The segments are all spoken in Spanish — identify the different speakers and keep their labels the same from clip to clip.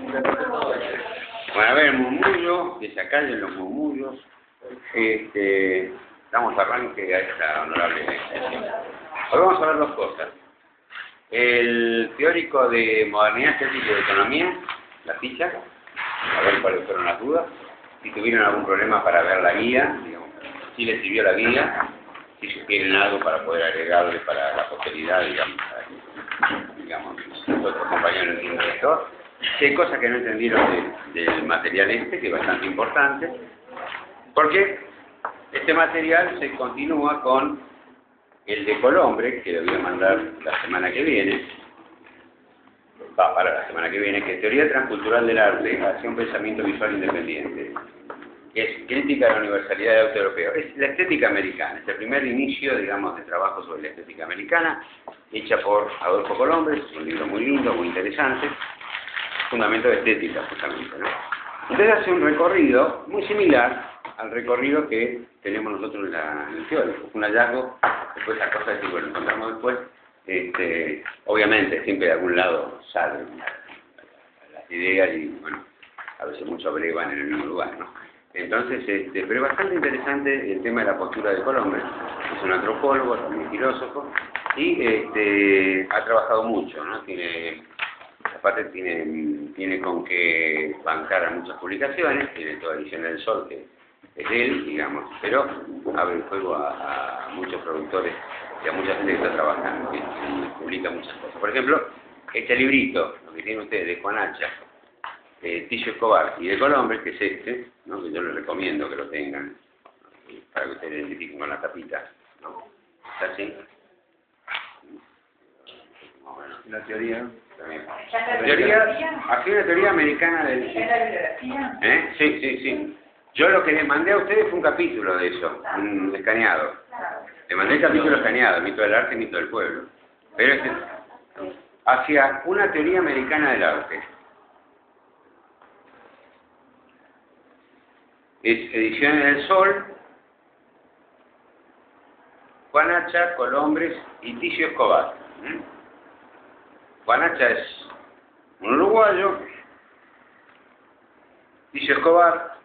Speaker 1: Bueno, a ver, el murmullo, que se callen los murmullos. Damos arranque a esta honorable sesión. Hoy vamos a ver dos cosas. El teórico de modernidad estética y de economía, la ficha, a ver cuáles fueron las dudas, si tuvieron algún problema para ver la guía, digamos, si les sirvió la guía, si sugieren algo para poder agregarle para la posteridad, digamos, nuestros compañeros entienden esto. Si hay cosas que no entendieron del material que es bastante importante, porque este material se continúa con el de Colombre, que lo voy a mandar la semana que viene, para la semana que viene, que es Teoría Transcultural del Arte hacia un pensamiento visual independiente. Es Crítica de la Universalidad del Arte Europeo. Es la estética americana, es el primer inicio, digamos, de trabajo sobre la estética americana, hecha por Adolfo Colombre, es un libro muy lindo, muy interesante, fundamento de estética, justamente, ¿no? Entonces hace un recorrido muy similar al recorrido que tenemos nosotros en el teórico. Un hallazgo, después las cosas que lo encontramos después, obviamente siempre de algún lado salen las ideas y, bueno, a veces mucho brevan en el mismo lugar, ¿no? Entonces, pero es bastante interesante el tema de la postura de Colombre. Es un antropólogo, también filósofo, y ha trabajado mucho, ¿no? Aparte tiene con qué bancar a muchas publicaciones, tiene toda Edición del Sol, que es de él, digamos, pero abre el juego a muchos productores y a mucha gente que está trabajando, que publica muchas cosas. Por ejemplo, este librito, lo que tienen ustedes, de Juan Hacha, Ticio Escobar y de Colombre, que es este, ¿no? Que yo les recomiendo que lo tengan, para que ustedes identifiquen con la tapita, ¿no? ¿Está así? Bueno,
Speaker 2: La teoría.
Speaker 1: Aquí una teoría americana del... Sí. Yo lo que les mandé a ustedes fue un capítulo de eso, un escaneado. Le mandé el capítulo escaneado, Mito del Arte y Mito del Pueblo. Pero hacia una teoría americana del arte. Es Ediciones del Sol, Juan Hacha, Colombres y Ticio Escobar. Juan Hacha es un uruguayo, Ticio Escobar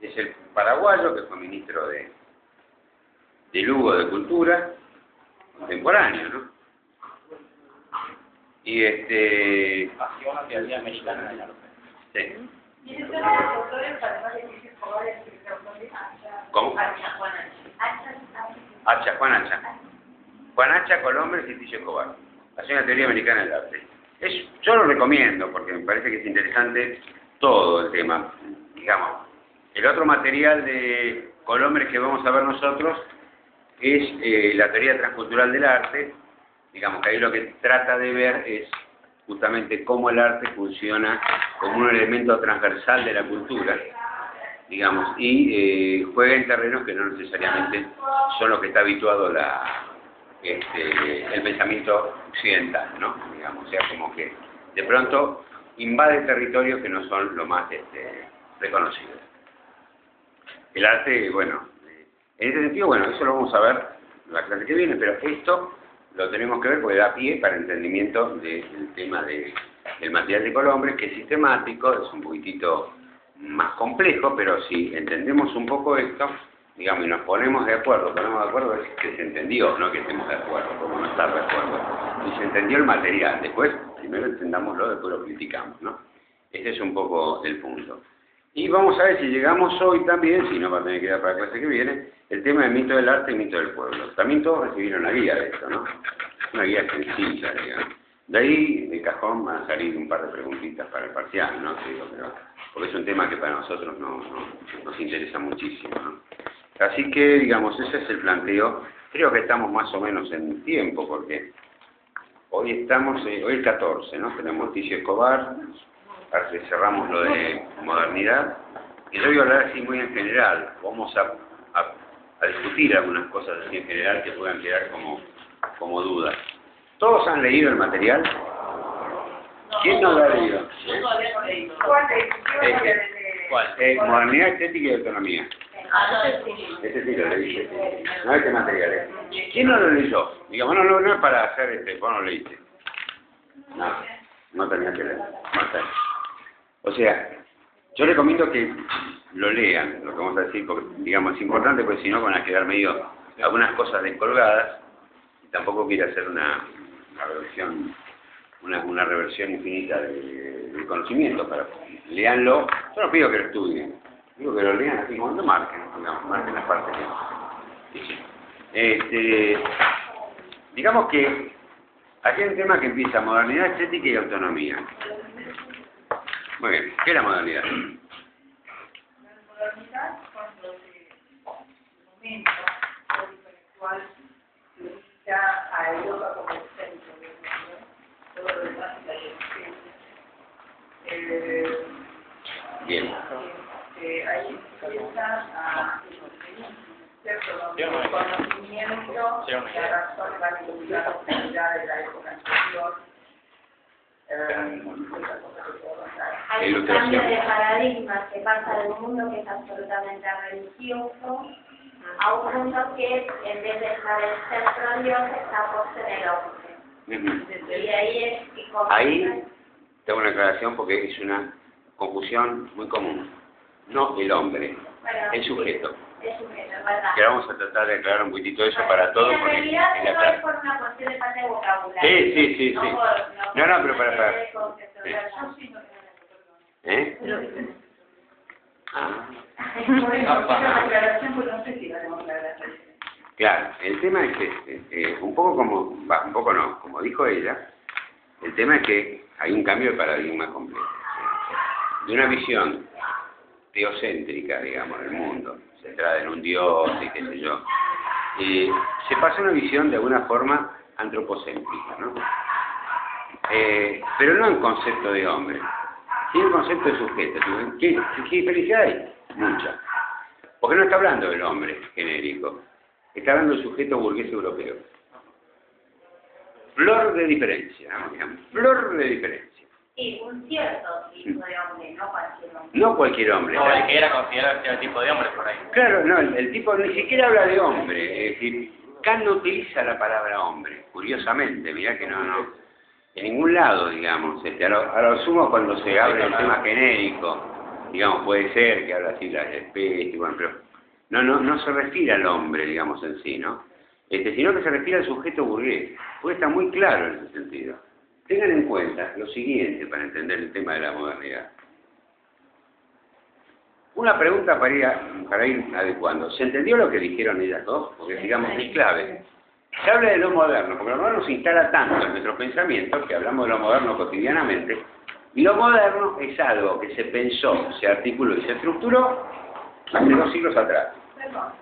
Speaker 1: es el paraguayo, que fue ministro de Lugo de Cultura, contemporáneo, ¿no? Y
Speaker 2: Hacia una teoría americana del arte.
Speaker 1: Sí.
Speaker 3: ¿Y esos son los autores, además de Ticio Escobar, el autor de Hacha?
Speaker 1: ¿Cómo?
Speaker 3: Hacha,
Speaker 1: Juan Hacha. Juan Hacha, Colombres y Ticio Escobar. Hacia una teoría americana del arte. Yo lo recomiendo porque me parece que es interesante todo el tema. Digamos, el otro material de Colombres que vamos a ver nosotros es la teoría transcultural del arte. Digamos que ahí lo que trata de ver es justamente cómo el arte funciona como un elemento transversal de la cultura, digamos, y juega en terrenos que no necesariamente son los que está habituado el pensamiento occidental, ¿no? Digamos, o sea, como que de pronto invade territorios que no son lo más reconocidos. El arte, bueno, en ese sentido, bueno, eso lo vamos a ver en la clase que viene, pero esto lo tenemos que ver porque da pie para entendimiento del tema del material de Colombre, que es sistemático, es un poquitito más complejo, pero si entendemos un poco esto, digamos, y nos ponemos de acuerdo, es que se entendió, no que estemos de acuerdo, como no estar de acuerdo, y se entendió el material, después, primero entendámoslo, después lo criticamos, ¿no? Ese es un poco el punto. Y vamos a ver si llegamos hoy también, si no va a tener que dar para la clase que viene, el tema del mito del arte y mito del pueblo. También todos recibieron la guía de esto, ¿no? Una guía sencilla, digamos. De ahí, de cajón, van a salir un par de preguntitas para el parcial, ¿no? Pero, porque es un tema que para nosotros nos interesa muchísimo, ¿no? Así que, digamos, ese es el planteo. Creo que estamos más o menos en tiempo, porque hoy es 14, ¿no? Tenemos Ticio Escobar, cerramos lo de modernidad, y yo voy a hablar así muy en general. Vamos a discutir algunas cosas así en general que puedan quedar como dudas. ¿Todos han leído el material? ¿Quién no lo ha leído?
Speaker 3: Yo todavía no he leído.
Speaker 1: ¿Cuál? Modernidad, estética y autonomía. Ese sí lo leí. No, este material es. ¿Quién no lo leyó? Digamos, no es para hacer vos no lo leíste. No tenías que leer. O sea, yo recomiendo que lo lean, lo que vamos a decir, porque digamos es importante, porque si no van a quedar medio algunas cosas descolgadas, y tampoco quiero hacer una reversión, una reversión infinita del conocimiento. Leanlo, yo no pido que lo estudien, digo que lo lean así, cuando marquen, digamos, marquen las partes que sí. Digamos que aquí hay un tema que empieza: modernidad, estética y autonomía. Muy bien, ¿qué es la modernidad?
Speaker 3: La modernidad cuando el momento intelectual se ubica a Europa como el centro del mundo, todo lo demás es la existencia.
Speaker 1: Bien.
Speaker 3: Ahí empieza a ¿cierto? Donde el conocimiento, la razón va a divulgar la oscuridad de la época anterior.
Speaker 4: Hay un cambio de paradigma que pasa de un mundo que es absolutamente religioso a un mundo que, en vez de estar en el centro de Dios, está puesto en el hombre. Y ahí es que
Speaker 1: Ahí tengo una aclaración porque es una confusión muy común. No el hombre,
Speaker 4: bueno,
Speaker 1: el sujeto.
Speaker 4: El sujeto, ¿verdad?
Speaker 1: Que vamos a tratar de aclarar un poquitito eso para todos.
Speaker 4: En realidad eso es por una cuestión de falta de vocabulario.
Speaker 1: Sí.
Speaker 4: No,
Speaker 1: Pero para. Sí. ¿Eh? Claro, el tema es que, un poco como dijo ella, el tema es que hay un cambio de paradigma completo. De una visión teocéntrica, digamos, del mundo, centrada en un dios y qué sé yo, se pasa a una visión de alguna forma antropocéntrica, ¿no? Pero no en concepto de hombre, sino en concepto de sujeto. ¿Qué diferencia hay? Mucha. Porque no está hablando del hombre genérico, está hablando del sujeto burgués europeo. Flor de diferencia, digamos, flor de diferencia.
Speaker 4: Sí, un cierto tipo de hombre, no cualquier hombre.
Speaker 1: No cualquier hombre.
Speaker 2: No, el que era considerado el tipo de hombre por ahí.
Speaker 1: Claro, no, el tipo ni siquiera habla de hombre. Es decir, Kant no utiliza la palabra hombre, curiosamente, mirá que no, en ningún lado, digamos. A lo sumo cuando se abre el tema genérico, digamos, puede ser que habla así las especies, bueno, pero no se refiere al hombre, digamos, en sí, ¿no? Sino que se refiere al sujeto burgués, porque está muy claro en ese sentido. Tengan en cuenta lo siguiente para entender el tema de la modernidad. Una pregunta para ir adecuando. ¿Se entendió lo que dijeron ellas dos? Porque, digamos, es clave. Se habla de lo moderno, porque lo moderno se instala tanto en nuestro pensamiento que hablamos de lo moderno cotidianamente, y lo moderno es algo que se pensó, se articuló y se estructuró hace 2 siglos atrás.
Speaker 3: Perdón,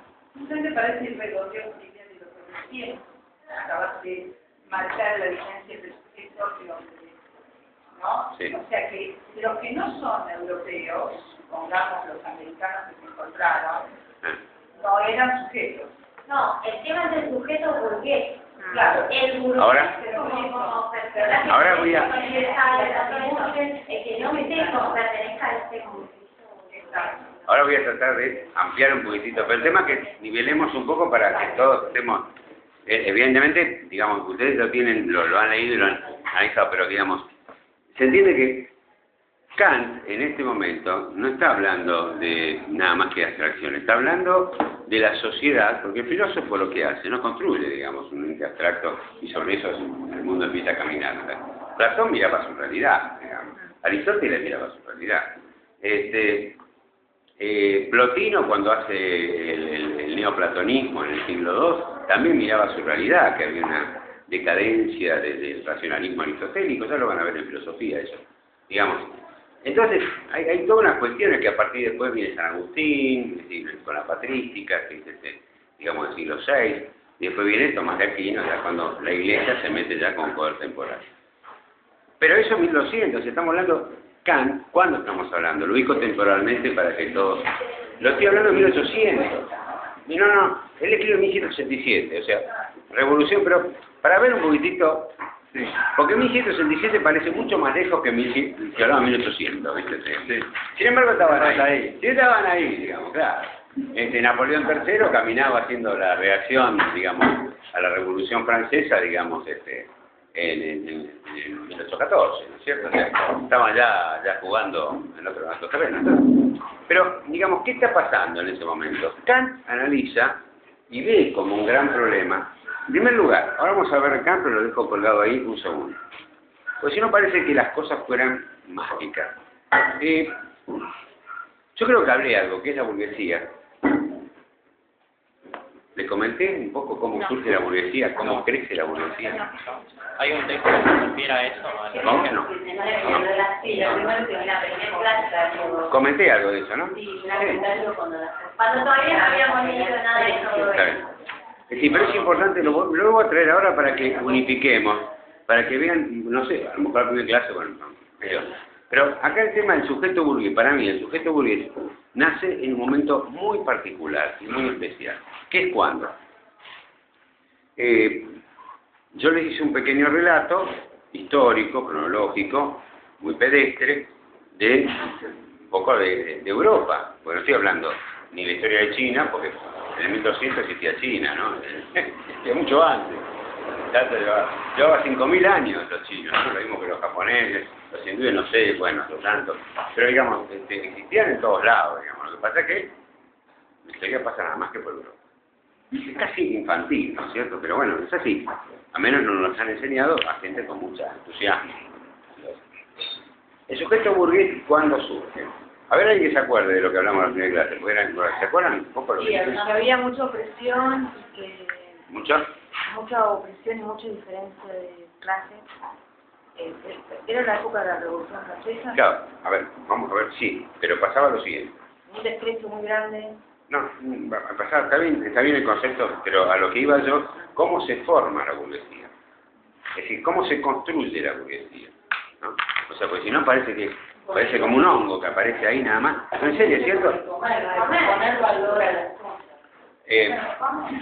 Speaker 3: ¿usted me parece el redondeo cotidiano de lo que recién acabas de marcar la diferencia entre sujeto y hombre? ¿No?
Speaker 1: Sí.
Speaker 3: O sea que los que no son europeos, pongamos los americanos que se encontraron, no eran sujetos.
Speaker 4: No, el tema es el sujeto burgués.
Speaker 3: Claro.
Speaker 4: El burgués
Speaker 1: Ahora
Speaker 4: como personaje
Speaker 1: ahora voy a-
Speaker 4: que no me tengo pertenezca a este mundo.
Speaker 1: Ahora voy a tratar de ampliar un poquitito, pero el tema es que nivelemos un poco para que todos estemos, evidentemente, digamos, ustedes lo han leído y lo han analizado, pero digamos, se entiende que Kant en este momento no está hablando de nada más que abstracción, está hablando de la sociedad, porque el filósofo lo que hace, no construye, digamos, un ente abstracto y sobre eso el mundo empieza a caminar. Platón miraba su realidad, digamos. Aristóteles miraba su realidad. Plotino, cuando hace el neoplatonismo en el siglo II, también miraba su realidad, que había una decadencia del racionalismo aristotélico, ya lo van a ver en filosofía eso, digamos. Entonces, hay todas unas cuestiones que a partir de después viene San Agustín, es decir, con la patrística, que es digamos, del siglo VI, y después viene Tomás de Aquino, ya cuando la Iglesia se mete ya con poder temporal. Pero eso en 1200, estamos hablando, Kant, ¿cuándo estamos hablando? Lo ubico temporalmente para que todos... Lo estoy hablando en 1800. Y no, él escribió en 1787, o sea, revolución, pero para ver un poquitito... Sí. Porque 1767 parece mucho más lejos que hablaba 1800, ¿viste? Sí. Sin embargo estaban ahí. Sí, estaban ahí, digamos, claro. Napoleón III caminaba haciendo la reacción, digamos, a la Revolución Francesa, digamos, en 1814, ¿no es cierto? O sea, estaban ya jugando en otro terreno. Pero, digamos, ¿qué está pasando en ese momento? Kant analiza y ve como un gran problema. En primer lugar, ahora vamos a ver Kant, pero lo dejo colgado ahí un segundo. Pues si no parece que las cosas fueran mágicas. Yo creo que hablé algo, que es la burguesía. Le comenté un poco cómo surge la burguesía, cómo crece la burguesía.
Speaker 2: ¿Hay un texto que se refiere a eso?
Speaker 1: ¿Cómo? No. Comenté algo de eso, ¿no?
Speaker 4: Sí, cuando todavía no habíamos leído nada de todo
Speaker 1: Está
Speaker 4: eso.
Speaker 1: bien. Sí, pero es importante, lo voy a traer ahora para que unifiquemos, para que vean, no sé, a lo mejor la primera clase, bueno, pero acá el tema del sujeto burgués, para mí el sujeto burgués nace en un momento muy particular y muy especial. ¿Qué es cuándo? Yo les hice un pequeño relato histórico, cronológico, muy pedestre, de un poco de Europa. Bueno, estoy hablando ni de la historia de China, porque en el 1200 existía China, ¿no? Existía mucho antes. Llevaba 5.000 años los chinos, ¿no? Lo mismo que los japoneses, los hindúes, no sé, bueno, los tantos. Pero digamos, existían en todos lados, digamos. Lo que pasa es que la historia pasa nada más que por Europa. Es casi infantil, ¿no es cierto? Pero bueno, es así. A menos nos lo han enseñado a gente con mucho entusiasmo. El sujeto burgués, ¿cuándo surge? A ver, alguien que se acuerde de lo que hablamos en la primera clase. ¿Se acuerdan un poco de lo
Speaker 3: Sí,
Speaker 1: que
Speaker 3: había mucha opresión y que...
Speaker 1: ¿Mucho?
Speaker 3: Mucha opresión y mucha diferencia de clase. Era la época de la Revolución Francesa.
Speaker 1: Claro, a ver, vamos a ver, sí, pero pasaba lo siguiente.
Speaker 3: Un desprecio muy grande.
Speaker 1: No, pasaba, está bien el concepto, pero a lo que iba yo, ¿cómo se forma la burguesía? Es decir, ¿cómo se construye la burguesía? ¿No? O sea, pues si no parece como un hongo que aparece ahí nada más. No, en serio, ¿es cierto?
Speaker 3: Poner valor a las cosas.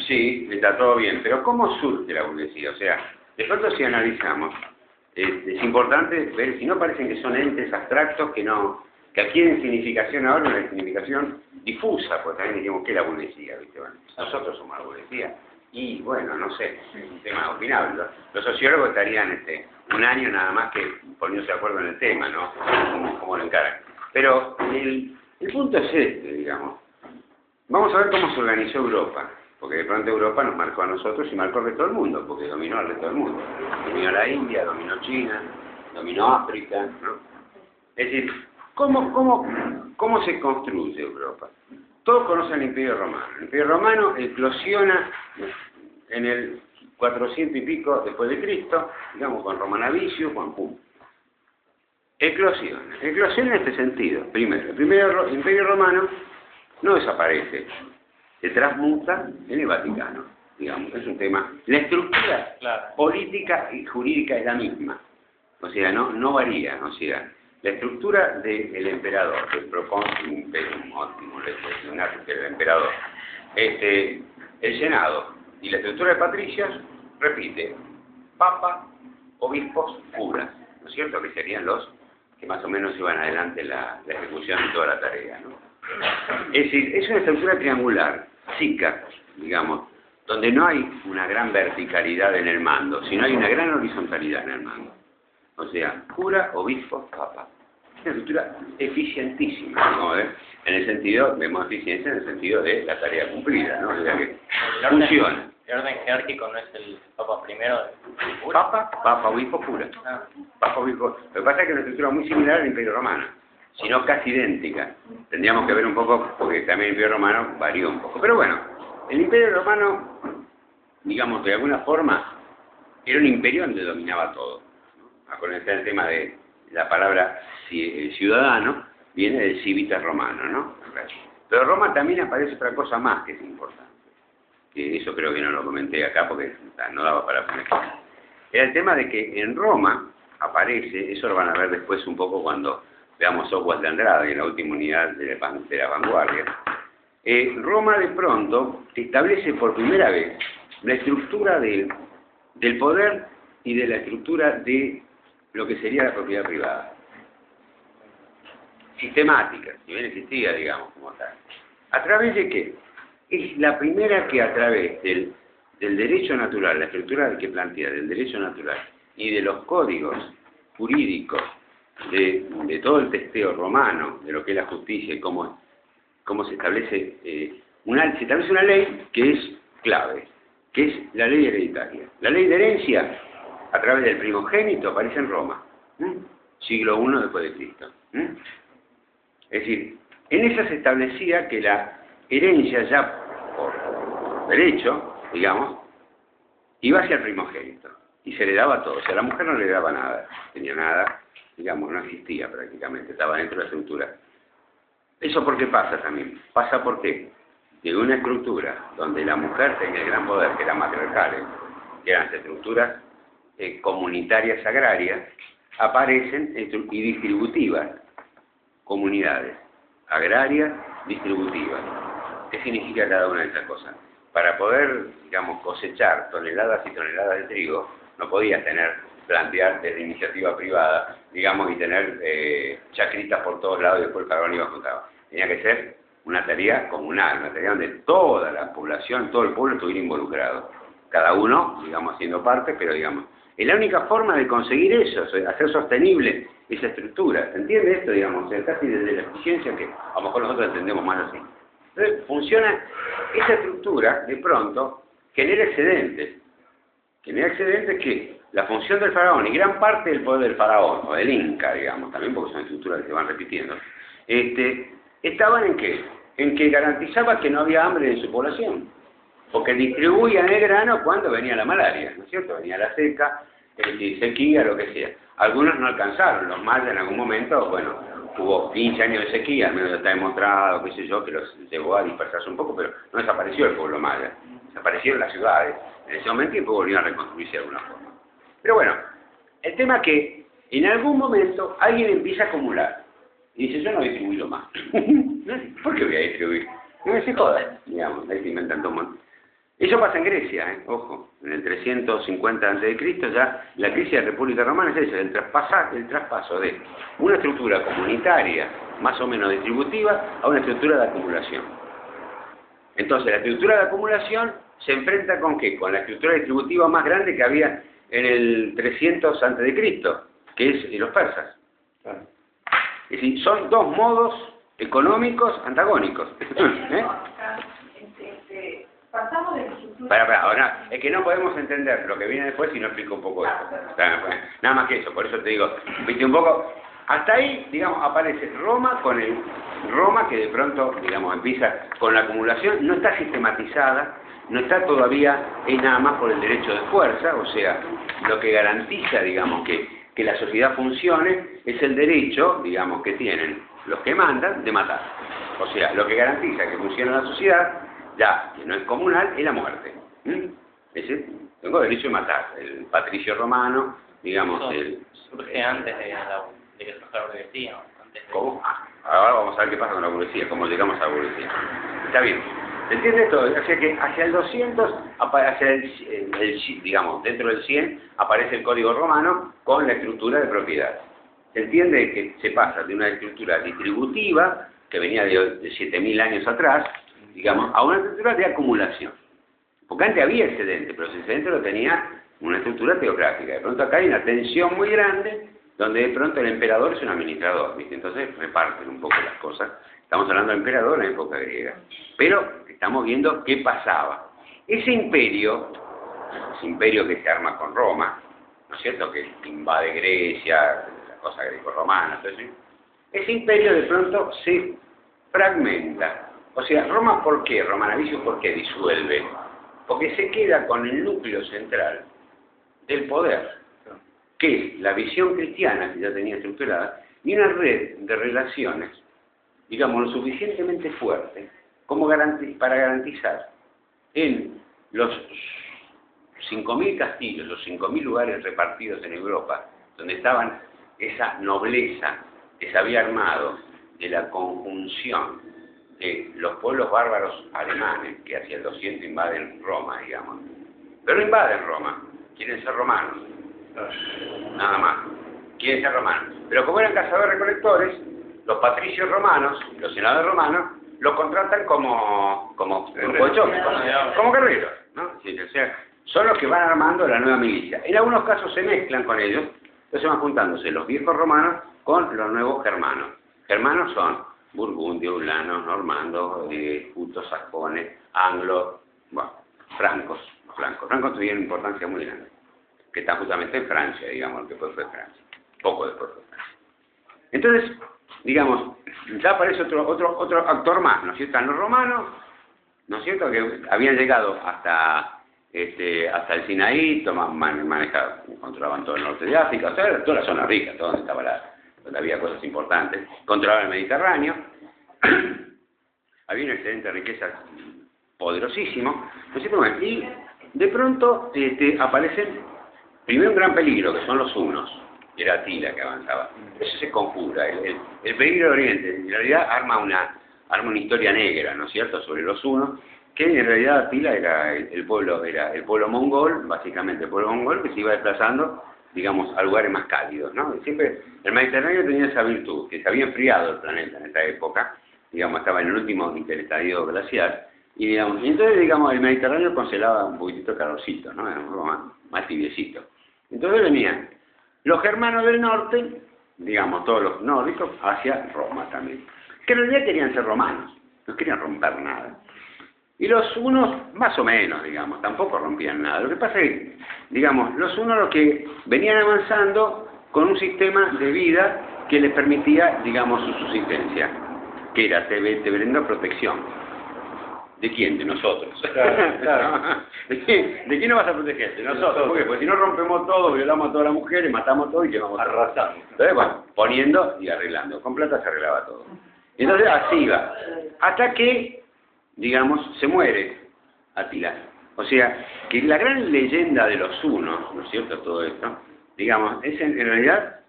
Speaker 1: Sí, está todo bien, pero ¿cómo surge la burguesía? O sea, de pronto si analizamos, es importante ver si no parecen que son entes abstractos que adquieren significación ahora, una significación difusa, pues también diríamos que es la burguesía, ¿viste? Bueno, nosotros somos la burguesía, y bueno, no sé, es un tema opinable. Los sociólogos estarían un año nada más que poniéndose de acuerdo en el tema, ¿no? Cómo lo encaran. Pero el punto es digamos. Vamos a ver cómo se organizó Europa, porque de pronto Europa nos marcó a nosotros y marcó al resto del mundo, porque dominó al resto del mundo. Dominó la India, dominó China, dominó África, ¿no? Es decir, ¿cómo se construye Europa? Todos conocen el Imperio Romano. El Imperio Romano eclosiona en el 400 y pico después de Cristo, digamos con Romanavicius, con Pum. Eclosiona en este sentido. Primero, el Imperio Romano no desaparece, se transmuta en el Vaticano, digamos, es un tema. La estructura política y jurídica es la misma, o sea, no varía, o sea, la estructura del emperador, del procónsul imperium optimum, del emperador, el senado y la estructura de patricios repite, papa, obispos, curas, ¿no es cierto? Que serían los que más o menos llevan adelante la ejecución de toda la tarea, ¿no? Es decir, es una estructura triangular, chica, digamos, donde no hay una gran verticalidad en el mando, sino hay una gran horizontalidad en el mando. O sea, cura, obispo, papa. Es una estructura eficientísima, ¿no? En el sentido, vemos eficiencia en el sentido de la tarea cumplida, ¿no? O sea que funciona.
Speaker 2: ¿El orden jerárquico no es el papa primero?
Speaker 1: Papa, obispo, cura. Papa, obispo. Lo que pasa es que es una estructura muy similar al Imperio Romano, sino casi idéntica. Tendríamos que ver un poco, porque también el Imperio Romano varió un poco. Pero bueno, el Imperio Romano, digamos, de alguna forma, era un imperio donde dominaba todo. Acuérdense el tema de la palabra ciudadano, viene del civitas romano, ¿no? Pero Roma también aparece otra cosa más que es importante. Que eso creo que no lo comenté acá porque no daba para poner. Era el tema de que en Roma aparece, eso lo van a ver después un poco cuando veamos Software de Andrade en la última unidad de la vanguardia. Roma de pronto establece por primera vez la estructura del poder y de la estructura de lo que sería la propiedad privada. Sistemática, si bien existía, digamos, como tal. ¿A través de qué? Es la primera que a través del derecho natural, la estructura que plantea del derecho natural y de los códigos jurídicos de todo el testeo romano, de lo que es la justicia y cómo se establece, se establece una ley que es clave, que es la ley hereditaria. La ley de herencia, a través del primogénito, aparece en Roma, siglo I después de Cristo. Es decir, en esa se establecía que la herencia ya por derecho, digamos, iba hacia el primogénito y se le daba todo. O sea, a la mujer no le daba nada, tenía nada, digamos, no existía prácticamente, estaba dentro de la estructura. ¿Eso por qué pasa también? Pasa porque de una estructura donde la mujer tenía el gran poder, que eran matriarcales, que eran las estructuras comunitarias agrarias, aparecen y distributivas comunidades agrarias distributivas. ¿Qué significa cada una de esas cosas? Para poder, digamos, cosechar toneladas y toneladas de trigo, no podías plantear desde iniciativa privada, digamos, y tener chacritas por todos lados y después el faraón iba a juntar. Tenía que ser una tarea comunal, una tarea donde toda la población, todo el pueblo estuviera involucrado. Cada uno, digamos, haciendo parte, pero digamos, es la única forma de conseguir eso, hacer sostenible esa estructura. ¿Se entiende esto, digamos? O sea, casi desde la eficiencia que a lo mejor nosotros entendemos más así. Entonces, funciona, esa estructura, de pronto, genera excedentes. Genera excedentes que la función del faraón y gran parte del poder del faraón, o del Inca, digamos, también porque son estructuras que se van repitiendo, estaban en qué? En que garantizaba que no había hambre en su población. Porque distribuían el grano cuando venía la malaria, ¿no es cierto? Venía la seca, sequía, lo que sea. Algunos no alcanzaron, los mayas en algún momento, bueno, hubo 15 años de sequía, al menos ya está demostrado, qué sé yo, que los llevó a dispersarse un poco, pero no desapareció el pueblo maya, desaparecieron las ciudades en ese momento y después volvieron a reconstruirse de alguna forma. Pero bueno, el tema es que en algún momento alguien empieza a acumular y dice, yo no distribuyo más. ¿Por qué voy a distribuir? No me se joda, digamos, ahí se inventan todo un montón. Eso pasa en Grecia, ojo, en el 350 a.C. ya la crisis de la República Romana es esa, el traspaso de una estructura comunitaria más o menos distributiva a una estructura de acumulación. Entonces la estructura de acumulación se enfrenta ¿con qué? Con la estructura distributiva más grande que había en el 300 a.C., que es los persas. Es decir, son dos modos económicos antagónicos.
Speaker 3: Pasamos de estructura...
Speaker 1: Ahora, es que no podemos entender lo que viene después si no explico un poco esto. Nada más que eso, por eso te digo, viste un poco, hasta ahí, digamos, aparece Roma Roma que de pronto, digamos, empieza con la acumulación, no está sistematizada, no está todavía nada más por el derecho de fuerza, o sea, lo que garantiza, digamos, que la sociedad funcione es el derecho, digamos, que tienen los que mandan de matar. O sea, lo que garantiza que funcione la sociedad, ya que no es comunal, es la muerte. Es decir, tengo derecho de matar. El patricio romano, digamos...
Speaker 2: Surge antes de que surja la burguesía.
Speaker 1: ¿Cómo? Ahora vamos a ver qué pasa con la burguesía, cómo llegamos a la burguesía. Está bien. ¿Se entiende esto? O sea que hacia el 200, hacia digamos, dentro del 100, aparece el Código Romano con la estructura de propiedad. Se entiende que se pasa de una estructura distributiva, que venía de 7.000 años atrás, digamos, a una estructura de acumulación. Porque antes había excedente, pero ese excedente lo tenía una estructura teocrática. De pronto acá hay una tensión muy grande, donde de pronto el emperador es un administrador, ¿viste? Entonces reparten un poco las cosas. Estamos hablando del emperador en la época griega. Pero estamos viendo qué pasaba. Ese imperio que se arma con Roma, ¿no es cierto?, que invade Grecia, la cosa greco-romana, entonces, ese imperio de pronto se fragmenta. O sea, Roma, ¿por qué? Romanavicius, ¿por qué disuelve? Porque se queda con el núcleo central del poder, que es la visión cristiana que ya tenía estructurada, y una red de relaciones, digamos, lo suficientemente fuerte como para garantizar en los 5.000 castillos, los 5.000 lugares repartidos en Europa, donde estaban esa nobleza que se había armado de la conjunción de los pueblos bárbaros alemanes que hacia el 200 invaden Roma, digamos. Pero no invaden Roma, quieren ser romanos. Nada más. Quieren ser romanos. Pero como eran cazadores-recolectores, los patricios romanos, los senadores romanos, los contratan como guerreros, ¿no? Sí, o sea, son los que van armando la nueva milicia. En algunos casos se mezclan con ellos, entonces van juntándose los viejos romanos con los nuevos germanos. Germanos son burgundios, ulanos, normandos, jutos, sajones, anglos, bueno, francos. Los francos tuvieron una importancia muy grande, que está justamente en Francia, digamos, que después fue Francia, poco después fue Francia. Entonces, digamos, ya aparece otro actor más, ¿no es cierto? Están los romanos, ¿no es cierto?, que habían llegado hasta el Sinaí, controlaban todo el norte de África, o sea, toda la zona rica, todo donde estaba donde había cosas importantes, controlaban el Mediterráneo, había una excelente riqueza, poderosísimo, ¿no es cierto? Y de pronto aparecen, primero un gran peligro, que son los hunos, y era Atila que avanzaba. Eso se conjura, el peligro de Oriente, en realidad arma una historia negra, ¿no es cierto?, sobre los hunos, que en realidad Atila era el pueblo mongol, básicamente el pueblo mongol, que se iba desplazando, digamos, a lugares más cálidos, ¿no? Y siempre el Mediterráneo tenía esa virtud, que se había enfriado el planeta en esta época, digamos, estaba en el último interestadio glacial, y entonces, digamos, el Mediterráneo congelaba un poquitito calorcito, ¿no? Era un poco más tibiecito. Entonces venían los germanos del norte, digamos, todos los nórdicos, hacia Roma también, que en realidad querían ser romanos, no querían romper nada. Y los hunos, más o menos, digamos, tampoco rompían nada. Lo que pasa es que, digamos, los hunos los que venían avanzando con un sistema de vida que les permitía, digamos, su subsistencia, que era, te brindó protección. ¿De quién? De nosotros. Claro. ¿De quién nos vas a proteger? De nosotros. ¿Por qué? Porque si no rompemos todo, violamos a todas las mujeres, matamos todo y llevamos arrasando. Entonces, bueno, poniendo y arreglando. Con plata se arreglaba todo. Entonces, así iba. Hasta que, digamos, se muere Atila. O sea, que la gran leyenda de los hunos, ¿no es cierto?, todo esto, digamos, es en realidad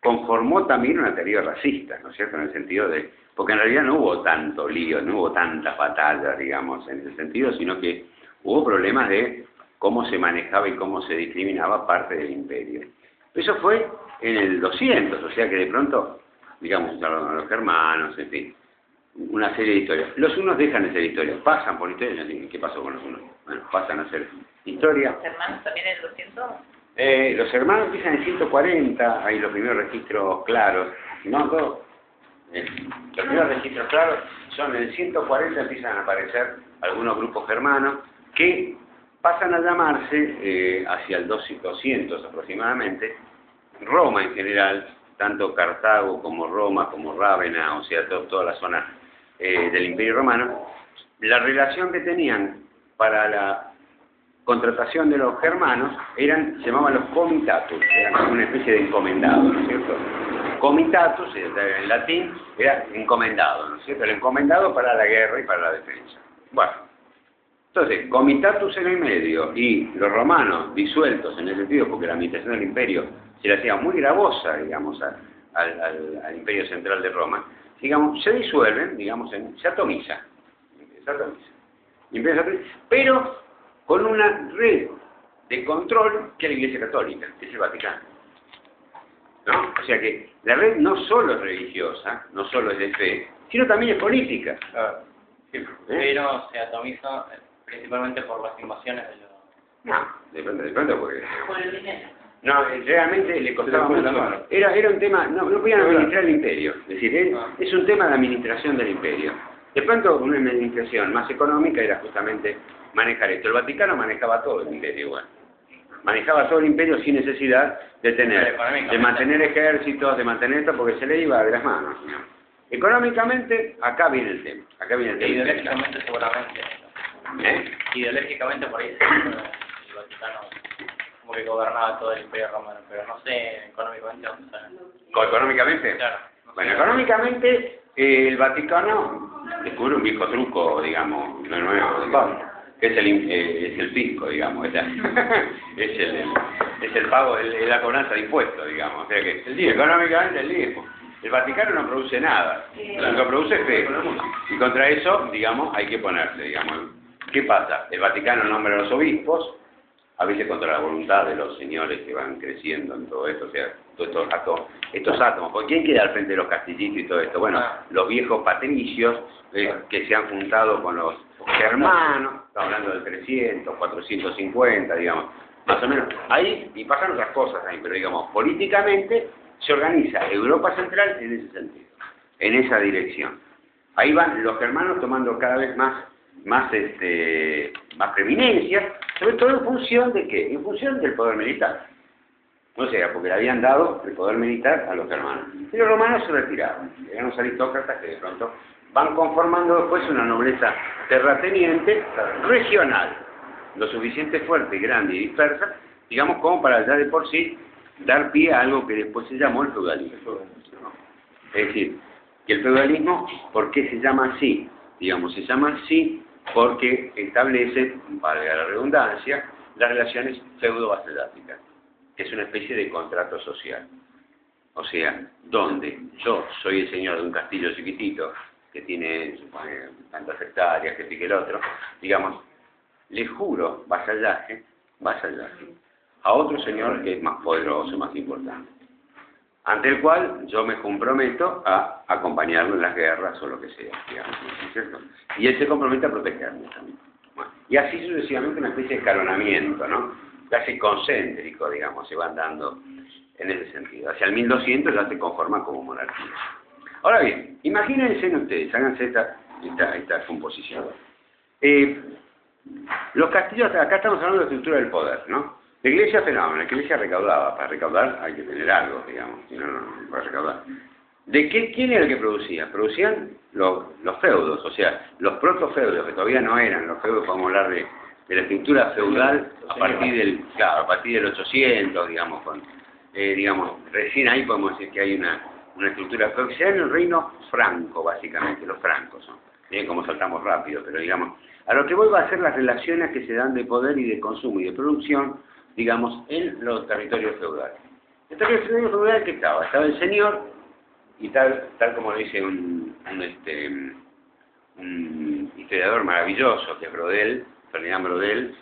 Speaker 1: conformó también una teoría racista, ¿no es cierto?, en el sentido de, porque en realidad no hubo tanto lío, no hubo tantas batallas, digamos, en ese sentido, sino que hubo problemas de cómo se manejaba y cómo se discriminaba parte del imperio. Eso fue en el 200, o sea que de pronto, digamos, usaron a los germanos, en fin, una serie de historias. Los hunos dejan de ser historias, pasan por historias, ¿qué pasó con los hunos? Bueno, pasan a ser historia.
Speaker 3: ¿Los hermanos también en el 200?
Speaker 1: Los hermanos empiezan en 140, hay los primeros registros claros, no todos. Los primeros registros claros son en el 140, empiezan a aparecer algunos grupos germanos que pasan a llamarse, hacia el 200 aproximadamente, Roma en general, tanto Cartago como Roma, como Rávena, o sea, toda la zona del Imperio Romano, la relación que tenían para la contratación de los germanos se llamaban los comitatus, eran una especie de encomendado, ¿no es cierto? Comitatus, en latín, era encomendado, ¿no es cierto? El encomendado para la guerra y para la defensa. Bueno, entonces, comitatus en el medio y los romanos disueltos en el sentido porque la administración del imperio se le hacía muy gravosa, digamos, al imperio central de Roma, digamos, se disuelven, digamos, se atomiza, pero con una red de control que es la Iglesia Católica, que es el Vaticano, ¿no? O sea que la red no solo es religiosa, no solo es de fe, sino también es política.
Speaker 2: Pero se atomiza principalmente por las invasiones de los...
Speaker 1: No, depende porque...
Speaker 3: Por el dinero.
Speaker 1: No, realmente le costaba mucho. Era un tema, no podían administrar el imperio, es decir, es un tema de administración del imperio. De pronto una administración más económica era justamente manejar esto. El Vaticano manejaba todo el imperio igual. Manejaba todo el imperio sin necesidad de mantener ejércitos, de mantener esto, porque se le iba de las manos, ¿no? Económicamente, acá viene el tema.
Speaker 2: Ideológicamente seguramente. Ideológicamente por ahí el Vaticano como que gobernaba todo el imperio romano, pero no sé económicamente dónde salen.
Speaker 1: ¿Económicamente?
Speaker 2: Claro. No
Speaker 1: Bueno,
Speaker 2: sé.
Speaker 1: Económicamente el Vaticano descubre un viejo truco, digamos, no nuevo, que es el fisco, digamos, es el pago, es la cobranza de impuestos, digamos, o sea que económicamente el diezmo. El Vaticano no produce nada, lo que produce es fe, y contra eso, digamos, hay que ponerse, digamos. ¿Qué pasa? El Vaticano nombra a los obispos, a veces contra la voluntad de los señores que van creciendo en todo esto, o sea, todos estos átomos. ¿Por quién queda al frente de los castillitos y todo esto? Bueno, los viejos patricios que se han juntado con los germanos, estamos hablando de 300, 450, digamos, más o menos. Ahí, y pasan otras cosas ahí, pero digamos, políticamente se organiza Europa Central en ese sentido, en esa dirección. Ahí van los germanos tomando cada vez más preeminencia, sobre todo en función de ¿qué? En función del poder militar. O sea, porque le habían dado el poder militar a los germanos. Y los romanos se retiraron. Eran unos aristócratas que de pronto van conformando después una nobleza terrateniente regional, lo suficiente fuerte, grande y dispersa, digamos, como para ya de por sí dar pie a algo que después se llamó el feudalismo. Es decir, que el feudalismo, ¿por qué se llama así? Digamos, se llama así porque establece, valga la redundancia, las relaciones feudo-vasalláticas, que es una especie de contrato social. O sea, donde yo soy el señor de un castillo chiquitito, que tiene tantas hectáreas, que pique el otro, digamos, le juro vasallaje a otro señor que es más poderoso, más importante, ante el cual yo me comprometo a acompañarlo en las guerras o lo que sea, digamos, ¿no es cierto? Y él se compromete a protegerme también. Bueno, y así sucesivamente una especie de escalonamiento, ¿no? Casi concéntrico, digamos, se van dando en ese sentido. Hacia el 1200 ya se conforman como monarquía. Ahora bien, imagínense ustedes, háganse esta composición. Los castillos, acá estamos hablando de la estructura del poder, ¿no? La iglesia fenómeno, la iglesia recaudaba. Para recaudar hay que tener algo, digamos, si no, no para recaudar. ¿Quién era el que producía? Producían los feudos, o sea, los protofeudos, que todavía no eran los feudos, podemos hablar de la estructura feudal a partir del 800, digamos, digamos, recién ahí podemos decir que hay una estructura, pero que se da en el reino franco, básicamente, los francos son. Bien, como saltamos rápido, pero digamos, a lo que voy va a ser las relaciones que se dan de poder y de consumo y de producción, digamos, en los territorios feudales. El territorio feudal, ¿qué estaba? Estaba el señor, y tal como lo dice un historiador maravilloso, que es Brodel, Ferdinand Brodel,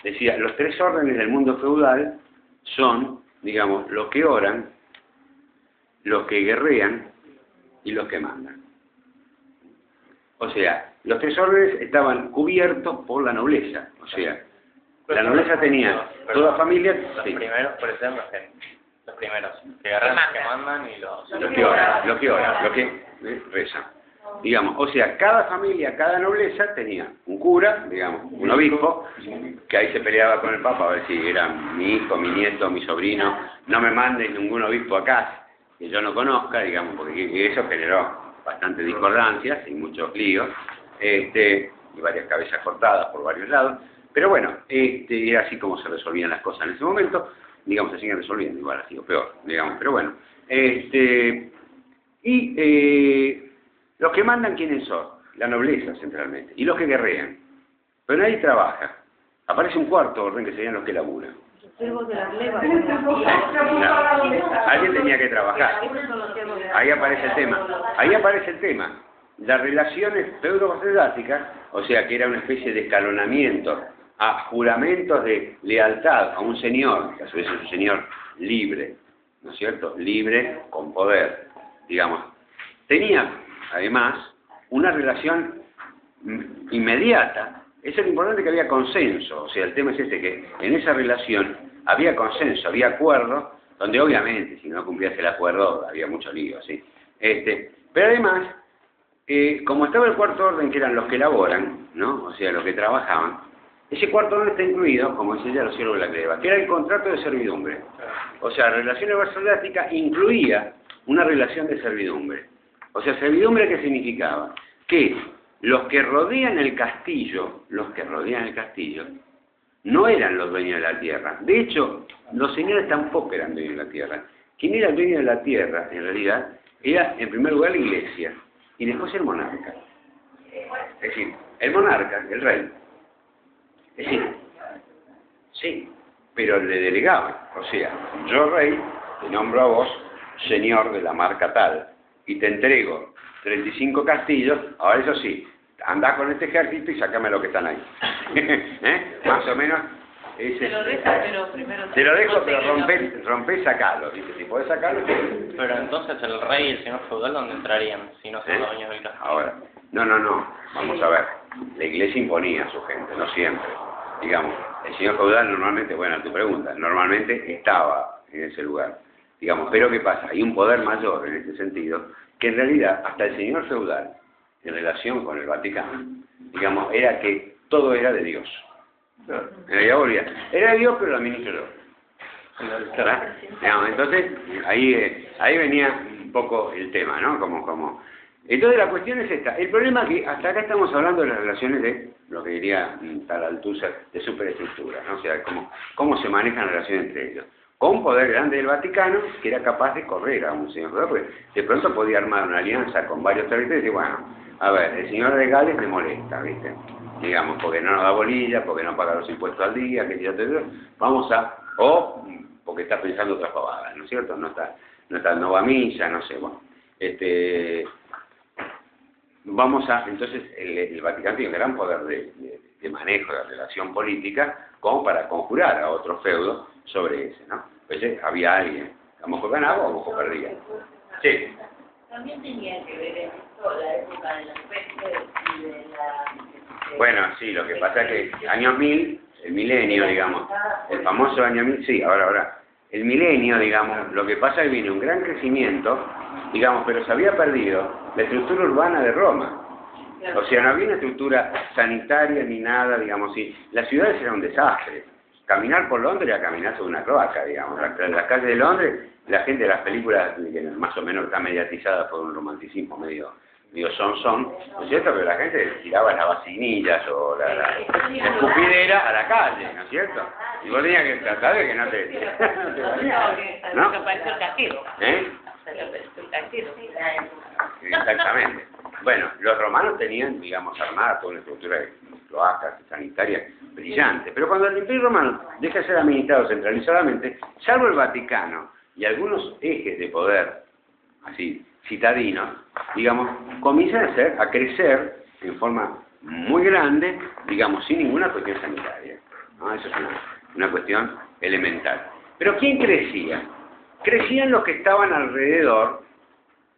Speaker 1: decía, los tres órdenes del mundo feudal son, digamos, los que oran, los que guerrean y los que mandan. O sea, los tres órdenes estaban cubiertos por la nobleza. O sea, la nobleza tenía toda familia.
Speaker 2: Los primeros, por ejemplo, los primeros que agarran, los que mandan y los
Speaker 1: que oran, los que rezan. Digamos, o sea, cada familia, cada nobleza tenía un cura, digamos, un obispo, que ahí se peleaba con el papa a ver si era mi hijo, mi nieto, mi sobrino. No me manden ningún obispo acá que yo no conozca, digamos, porque eso generó bastante discordancias y muchos líos, y varias cabezas cortadas por varios lados, pero bueno, era así como se resolvían las cosas en ese momento, digamos, se siguen resolviendo, igual ha sido peor, digamos, pero bueno, los que mandan, ¿quiénes son? La nobleza, centralmente, y los que guerrean, pero nadie trabaja, aparece un cuarto orden que serían los que laburan. Alguien tenía que trabajar. Ahí aparece el tema. Las relaciones feudo-vasalláticas, o sea que era una especie de escalonamiento a juramentos de lealtad a un señor, que a su vez es un señor libre, ¿no es cierto? Libre con poder, digamos. Tenía, además, una relación inmediata. Eso es lo importante, que había consenso. O sea, el tema es que en esa relación había consenso, había acuerdo, donde obviamente si no cumplías el acuerdo había mucho lío, ¿sí? Pero además, como estaba el cuarto orden, que eran los que laboran, ¿no? O sea, los que trabajaban, ese cuarto orden está incluido, como dice ya, los siervos de la gleba, que era el contrato de servidumbre. O sea, la relación vasallática incluía una relación de servidumbre. O sea, servidumbre, ¿qué significaba? Que los que rodean el castillo, no eran los dueños de la tierra. De hecho, los señores tampoco eran dueños de la tierra. ¿Quién era el dueño de la tierra, en realidad? Era, en primer lugar, la iglesia, y después el monarca. Es decir, el monarca, el rey. Es decir, sí, pero le delegaban. O sea, yo rey, te nombro a vos señor de la marca tal, y te entrego 35 castillos, ahora eso sí, andá con este ejército y sacame lo que están ahí. Más o menos
Speaker 3: Te lo dejo, pero primero...
Speaker 1: Te lo dejo, pero rompé, sacalo, ¿viste? Si podés sacarlo...
Speaker 2: Pero entonces el rey y el señor feudal, ¿dónde entrarían si no son dueños del castillo?
Speaker 1: Ahora, no, vamos a ver. La iglesia imponía a su gente, no siempre. Digamos, el señor feudal normalmente, bueno, a tu pregunta, normalmente estaba en ese lugar. Digamos, pero ¿qué pasa? Hay un poder mayor en este sentido, que en realidad hasta el señor feudal, en relación con el Vaticano, digamos, era que todo era de Dios. En realidad volvía. Era de Dios, pero lo administró yo. ¿Verdad? Digamos, entonces, ahí venía un poco el tema, ¿no? Entonces la cuestión es esta. El problema es que hasta acá estamos hablando de las relaciones de, lo que diría tal Althusser, de superestructura, ¿no? O sea, cómo se manejan las relaciones entre ellos. Con un poder grande del Vaticano, que era capaz de correr a un señor feudal, porque de pronto podía armar una alianza con varios territorios y decir, bueno, a ver, el señor de Gales me molesta, ¿viste? Digamos, porque no nos da bolilla, porque no paga los impuestos al día, que vamos a... O porque está pensando otras pavadas, ¿no es cierto? No va a misa, no sé, bueno. Vamos a... Entonces, el Vaticano tiene un gran poder de manejo de la relación política como para conjurar a otro feudo sobre ese, ¿no? Pues había alguien, a lo mejor ganaba o a lo mejor perdía. Sí.
Speaker 3: También tenía que ver esto la época de las pestes y de la...
Speaker 1: Bueno, sí, lo que pasa es que año 1000, el milenio, digamos, el famoso año 1000, sí, ahora, el milenio, digamos, lo que pasa es que viene un gran crecimiento, digamos, pero se había perdido la estructura urbana de Roma. O sea, no había una estructura sanitaria ni nada, digamos, sí. Las ciudades eran un desastre. Caminar por Londres era caminar sobre una cloaca, digamos. Las calles de Londres, la gente de las películas, que más o menos está mediatizada por un romanticismo medio son, ¿no es cierto? Pero la gente tiraba las vacinillas o la escupidera a la calle, ¿no es cierto? Y vos tenías que tratar de que no te ¿no?
Speaker 3: Se parece el cajero. El cajero.
Speaker 1: Exactamente. Bueno, los romanos tenían, digamos, armada toda una estructura de cloacas sanitarias brillante. Pero cuando el Imperio Romano deja de ser administrado centralizadamente, salvo el Vaticano y algunos ejes de poder, así, citadinos, digamos, comienzan a crecer en forma muy grande, digamos, sin ninguna cuestión sanitaria, ¿no? Eso es una cuestión elemental. Pero ¿quién crecía? Crecían los que estaban alrededor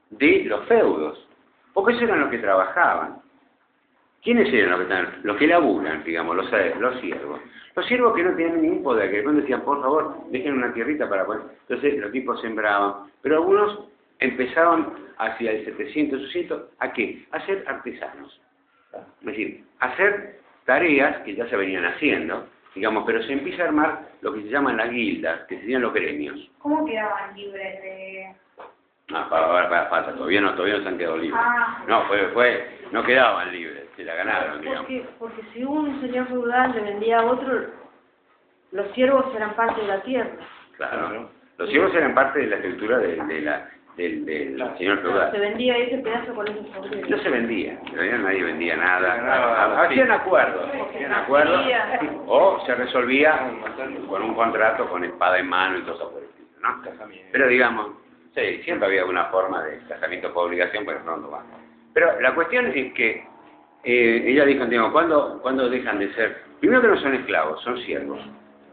Speaker 1: de los feudos, porque esos eran los que trabajaban. ¿Quiénes eran los que estaban? Los que laburan, digamos, los siervos. Los siervos que no tenían ningún poder, que cuando decían, por favor, dejen una tierrita para poner. Entonces los tipos sembraban, pero algunos empezaban hacia el 700, 800, ¿a qué? A ser artesanos. Es decir, a hacer tareas que ya se venían haciendo, digamos, pero se empieza a armar lo que se llaman las guildas, que serían los gremios.
Speaker 4: ¿Cómo quedaban libres de...?
Speaker 1: Falta, todavía no se han quedado libres. No, no quedaban libres, se la ganaron, digamos.
Speaker 5: Porque si un señor feudal le vendía a otro, los siervos eran parte de la tierra.
Speaker 1: Claro, los siervos eran parte de la estructura del señor feudal.
Speaker 5: Se vendía ese pedazo con esos obreros.
Speaker 1: No se vendía, en realidad nadie vendía nada. Hacían acuerdos, o se resolvía con un contrato con espada en mano y cosas por el estilo, ¿no? Pero digamos, sí, siempre había una forma de casamiento por obligación, pero pronto va. Pero la cuestión es que ella dijo, digamos, ¿cuándo dejan de ser? Primero que no son esclavos, son siervos.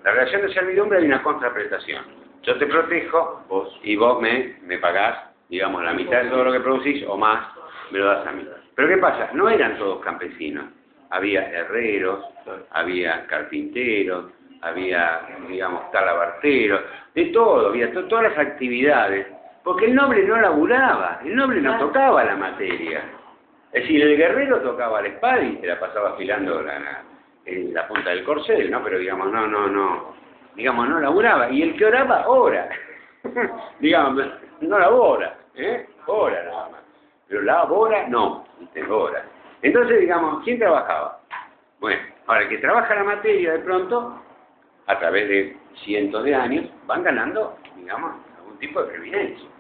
Speaker 1: La relación de servidumbre hay una contraprestación. Yo te protejo y vos me pagás, digamos, la mitad de todo lo que producís o más, me lo das a mí. Pero ¿qué pasa? No eran todos campesinos. Había herreros, había carpinteros, había, digamos, talabarteros, de todo, había todas las actividades. Porque el noble no laburaba, el noble no tocaba la materia. Es decir, el guerrero tocaba la espada y se la pasaba afilando la punta del corcel, ¿no? Pero digamos, no laburaba. Y el que oraba, ora. Digamos, no labora, ora nada más. Pero labora, no, ora. Entonces, digamos, ¿quién trabajaba? Bueno, ahora el que trabaja la materia de pronto, a través de cientos de años, van ganando, digamos, algún tipo de privilegio.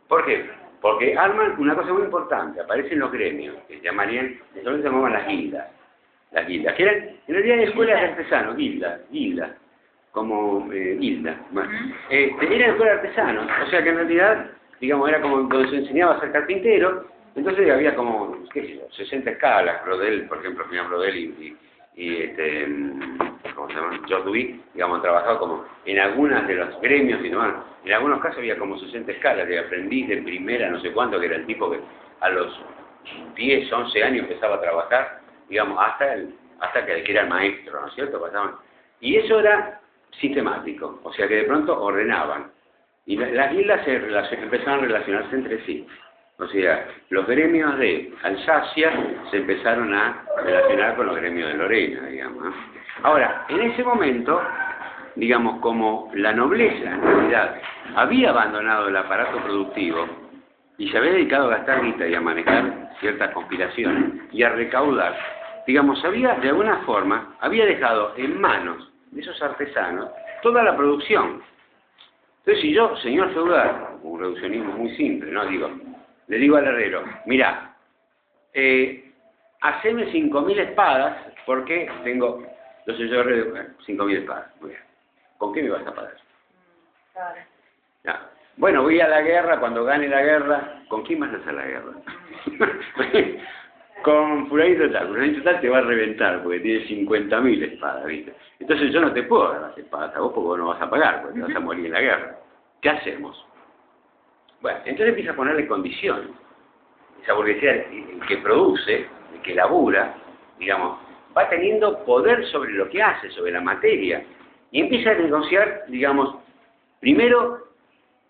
Speaker 1: ¿Por qué? Porque arman una cosa muy importante, aparecen los gremios, que llamarían, entonces se llamaban las guildas, que eran, en realidad escuelas de artesanos, guildas, como guilda. Bueno, eran escuelas de artesanos, o sea que en realidad, digamos, era como donde se enseñaba a ser carpintero, entonces había como, qué sé yo, 60 escalas, Brodel, por ejemplo, el primer Brodel ¿cómo se llama? George Duby, digamos, han trabajado como en algunas de los gremios y demás. En algunos casos había como 60 escalas de aprendiz de primera, no sé cuánto, que era el tipo que a los 10, 11 años empezaba a trabajar, digamos, hasta que era el maestro, ¿no es cierto? Pasaban. Y eso era sistemático, o sea que de pronto ordenaban. Y las islas empezaron a relacionarse entre sí. O sea, los gremios de Alsacia se empezaron a relacionar con los gremios de Lorena, digamos, ¿no? Ahora, en ese momento, digamos, como la nobleza en realidad había abandonado el aparato productivo y se había dedicado a gastar guita y a manejar ciertas conspiraciones y a recaudar, digamos, de alguna forma, había dejado en manos de esos artesanos toda la producción. Entonces, si yo, señor feudal, un reduccionismo muy simple, ¿no? Le digo al herrero, mirá, haceme 5.000 espadas porque tengo, yo soy herrero, 5.000 espadas. Muy bien. ¿Con qué me vas a pagar?
Speaker 3: Claro.
Speaker 1: Ya. Bueno, voy a la guerra, cuando gane la guerra, ¿con quién vas a hacer la guerra? Con fulanito tal te va a reventar porque tiene 50.000 espadas, ¿viste? Entonces yo no te puedo dar las espadas a vos porque vos no vas a pagar, porque te vas a morir en la guerra. ¿Qué hacemos? Bueno, entonces empieza a ponerle condiciones. Esa burguesía que produce, que labura, digamos, va teniendo poder sobre lo que hace, sobre la materia, y empieza a negociar, digamos, primero,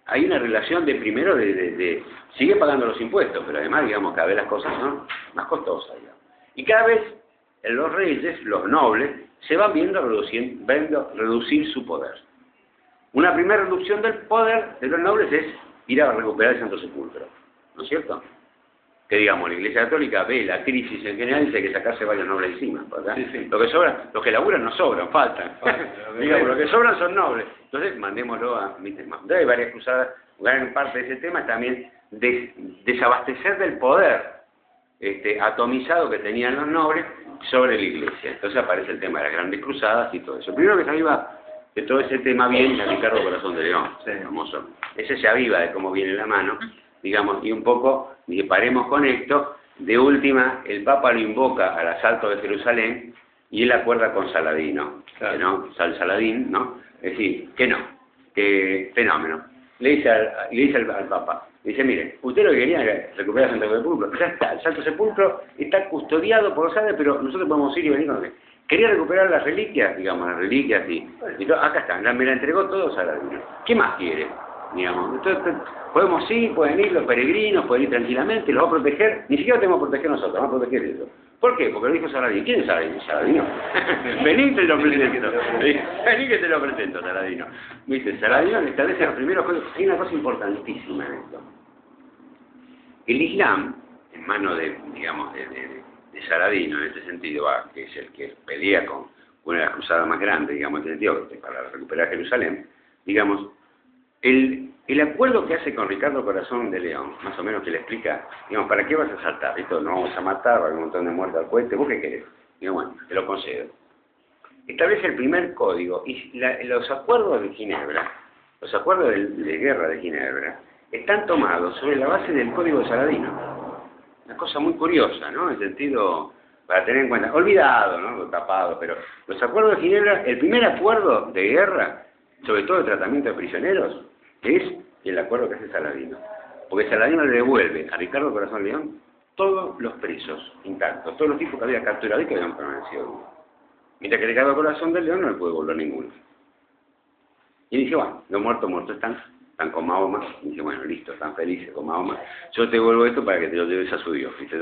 Speaker 1: hay una relación de sigue pagando los impuestos, pero además, digamos, cada vez las cosas son más costosas, digamos. Y cada vez los reyes, los nobles, se van viendo reducir su poder. Una primera reducción del poder de los nobles es ir a recuperar el Santo Sepulcro, ¿no es cierto? Que digamos, la Iglesia Católica ve la crisis en general y dice que sacarse varios nobles encima, ¿verdad? Sí, sí. Lo que sobra, los que laburan no sobran, faltan. Digamos, los que sobran son nobles. Entonces, mandémoslo a mi tema. Entonces, hay varias cruzadas, gran parte de ese tema es también desabastecer del poder atomizado que tenían los nobles sobre la Iglesia. Entonces aparece el tema de las grandes cruzadas y todo eso. El primero que se aviva de todo ese tema bien es Ricardo Corazón de León, famoso. Ese se aviva de cómo viene la mano, digamos, y un poco, y paremos con esto, de última, el Papa lo invoca al asalto de Jerusalén y él acuerda con Saladino, claro. Que no, Saladín, ¿no? Es decir, que no, que fenómeno. Le dice al Papa, dice, mire, usted lo que quería era recuperar el Santo Sepulcro, ya está, el Santo Sepulcro está custodiado por los ángeles, pero nosotros podemos ir y venir con él. Quería recuperar las reliquias, digamos, las reliquias y todo, acá está, me la entregó todo Saladino. ¿Qué más quiere? Digamos, entonces, podemos ir, pueden ir los peregrinos, pueden ir tranquilamente, los va a proteger, ni siquiera tenemos que proteger nosotros, vamos a proteger eso. ¿Por qué? Porque lo dijo Saladino. ¿Quién es Saladino? Saladino. Vení, te lo presento. Vení que te lo presento, Saladino. ¿Viste? Saladino establece los primeros códigos. Hay una cosa importantísima en esto. El Islam, en manos de, digamos, de Saladino, en este sentido, que es el que pelea con una de las cruzadas más grandes, digamos, en este sentido, para recuperar Jerusalén, digamos, el acuerdo que hace con Ricardo Corazón de León, más o menos que le explica, digamos, ¿para qué vas a saltar? Esto no vamos a matar, va a haber un montón de muertos al cohete, ¿vos qué querés? Digo, bueno, te lo concedo. Establece el primer código, y los acuerdos de Ginebra, los acuerdos de guerra de Ginebra, están tomados sobre la base del código de Saladino. Una cosa muy curiosa, ¿no? En el sentido, para tener en cuenta, olvidado, ¿no? Tapado, pero los acuerdos de Ginebra, el primer acuerdo de guerra, sobre todo el tratamiento de prisioneros, es el acuerdo que hace Saladino. Porque Saladino le devuelve a Ricardo Corazón León todos los presos intactos, todos los tipos que había capturado y que habían permanecido vivos. Mientras que Ricardo Corazón de León no le puede devolver ninguno. Y dice, bueno, los muertos están con Mahoma. Y dice, bueno, listo, están felices con Mahoma. Yo te devuelvo esto para que te lo lleves a su Dios. ¿Viste?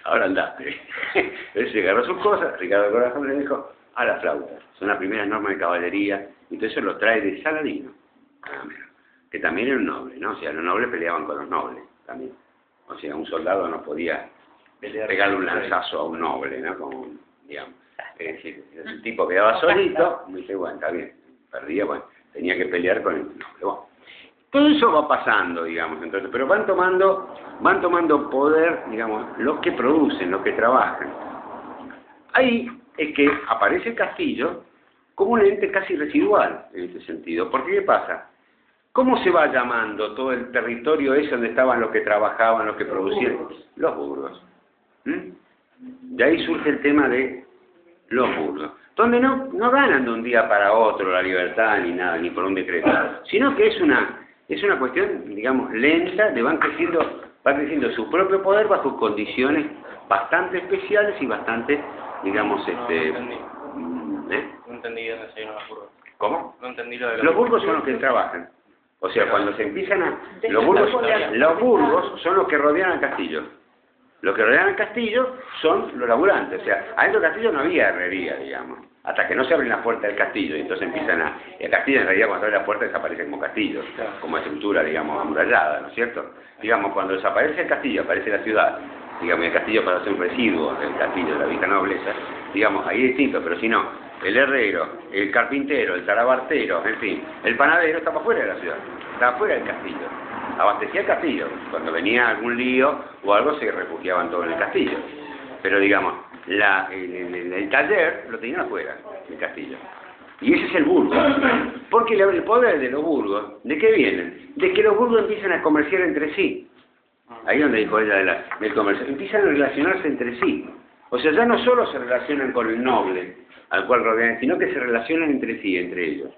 Speaker 1: Ahora andate. Él se agarró sus cosas, Ricardo Corazón le dijo, a la flauta. Son las primeras normas de caballería. Entonces eso lo trae de Saladino. Que también era un noble, ¿no? O sea, los nobles peleaban con los nobles también. O sea, un soldado no podía pegarle un lanzazo a un noble, ¿no? Como, digamos. Es decir, el tipo quedaba solito, y dice, bueno, está bien, perdía, bueno, tenía que pelear con el noble. Bueno, todo eso va pasando, digamos, entonces, pero van tomando poder, digamos, los que producen, los que trabajan. Ahí es que aparece el castillo como un ente casi residual, en este sentido. Porque, ¿qué pasa? ¿Cómo se va llamando todo el territorio ese donde estaban los que trabajaban, los que producían? Los burgos. De ahí surge el tema de los burgos, donde no ganan de un día para otro la libertad ni nada, ni por un decreto, sino que es una cuestión, digamos, lenta, de va creciendo su propio poder bajo condiciones bastante especiales y bastante, digamos,
Speaker 2: No entendí dónde se los burgos.
Speaker 1: ¿Cómo?
Speaker 2: No entendí lo de
Speaker 1: Los burgos son los que trabajan. O sea, cuando se empiezan a... Los burgos son los que rodean al castillo. Los que rodean el castillo son los laburantes. O sea, adentro del castillo no había herrería, digamos. Hasta que no se abren las puertas del castillo. Y entonces empiezan a... El castillo en realidad cuando abre las puertas desaparece como castillo. Como estructura, digamos, amurallada, ¿no es cierto? Digamos, cuando desaparece el castillo, aparece la ciudad. Digamos, el castillo para ser un residuo del castillo de la vieja nobleza. Digamos, ahí es distinto, pero si no... El herrero, el carpintero, el tarabartero, en fin, el panadero estaba fuera de la ciudad, estaba fuera del castillo. Abastecía el castillo. Cuando venía algún lío o algo se refugiaban todos en el castillo. Pero digamos, el taller lo tenían afuera del castillo. Y ese es el burgo. Porque el poder de los burgos, ¿de qué vienen? De que los burgos empiezan a comerciar entre sí. Ahí donde dijo ella del comercio. Empiezan a relacionarse entre sí. O sea, ya no solo se relacionan con el noble al cual rodean, sino que se relacionan entre sí, entre ellos.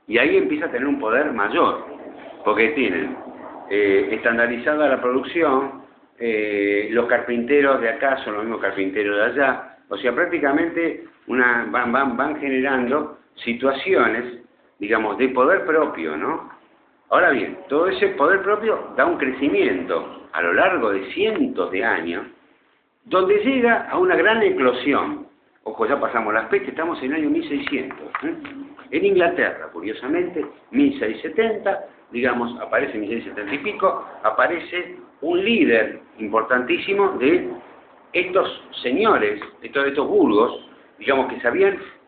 Speaker 1: Y ahí empieza a tener un poder mayor, porque tienen estandarizada la producción, los carpinteros de acá son los mismos carpinteros de allá, o sea, prácticamente van generando situaciones, digamos, de poder propio, ¿no? Ahora bien, todo ese poder propio da un crecimiento a lo largo de cientos de años, donde llega a una gran eclosión. Ojo, ya pasamos las pestes, estamos en el año 1600. En Inglaterra, curiosamente, 1670, digamos, aparece en 1670 y pico, aparece un líder importantísimo de estos señores, de todos estos burgos, digamos, que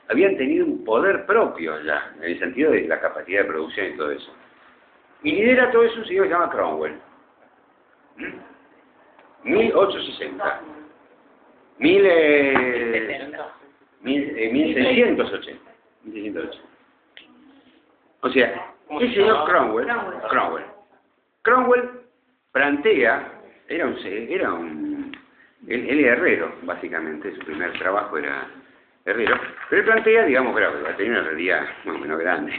Speaker 1: habían tenido un poder propio ya, en el sentido de la capacidad de producción y todo eso. Y lidera todo eso un señor que se llama Cromwell. 1860. 1680. O sea, el señor Cromwell plantea, él era herrero, básicamente, su primer trabajo era herrero, pero él plantea, digamos, que tenía una realidad más o menos grande,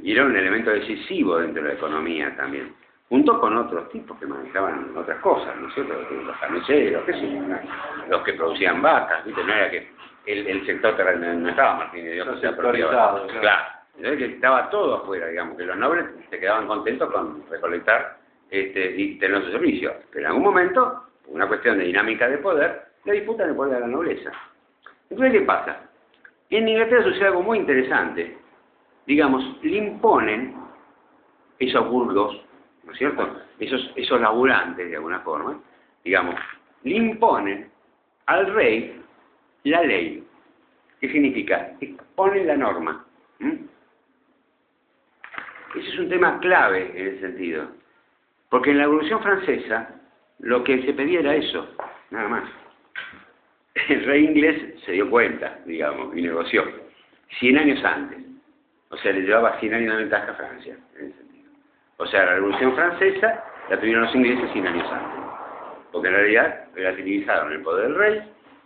Speaker 1: y era un elemento decisivo dentro de la economía también. Junto con otros tipos que manejaban otras cosas, ¿no es cierto? Los carniceros, qué sé yo, ¿no? Los que producían vacas, ¿viste? No era que el sector terrenal no estaba Martín de Dios, no se apropiaba. Claro, entonces que estaba todo afuera, digamos, que los nobles se quedaban contentos con recolectar y tener su servicio. Pero en algún momento, por una cuestión de dinámica de poder, le disputan el poder de la nobleza. Entonces, ¿qué pasa? En Inglaterra sucede algo muy interesante. Digamos, le imponen esos burgos, ¿no es cierto? Esos laburantes, de alguna forma, digamos, le imponen al rey la ley. ¿Qué significa? Ponen la norma. Ese es un tema clave en ese sentido. Porque en la Revolución Francesa lo que se pedía era eso, nada más. El rey inglés se dio cuenta, digamos, y negoció. 100 años antes. O sea, le llevaba 100 años de ventaja a Francia, en ese sentido. O sea, la Revolución Francesa la tuvieron los ingleses 100 años antes. Porque en realidad relativizaron el poder del rey,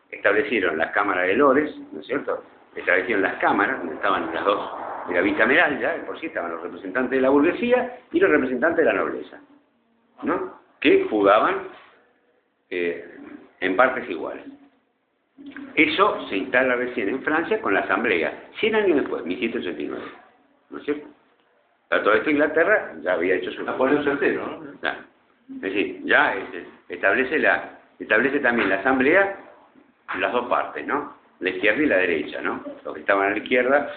Speaker 1: establecieron las cámaras de lores, ¿no es cierto? Establecieron las cámaras, donde estaban las dos de la bicameral ya, por sí estaban los representantes de la burguesía y los representantes de la nobleza, ¿no? Que jugaban en partes iguales. Eso se instala recién en Francia con la Asamblea, 100 años después, 1789, ¿no es cierto? Para todo esto Inglaterra ya había hecho su...
Speaker 6: Napoleón III, ¿no?
Speaker 1: Claro. Es decir, ya establece también la Asamblea las dos partes, ¿no? La izquierda y la derecha, ¿no? Los que estaban a la izquierda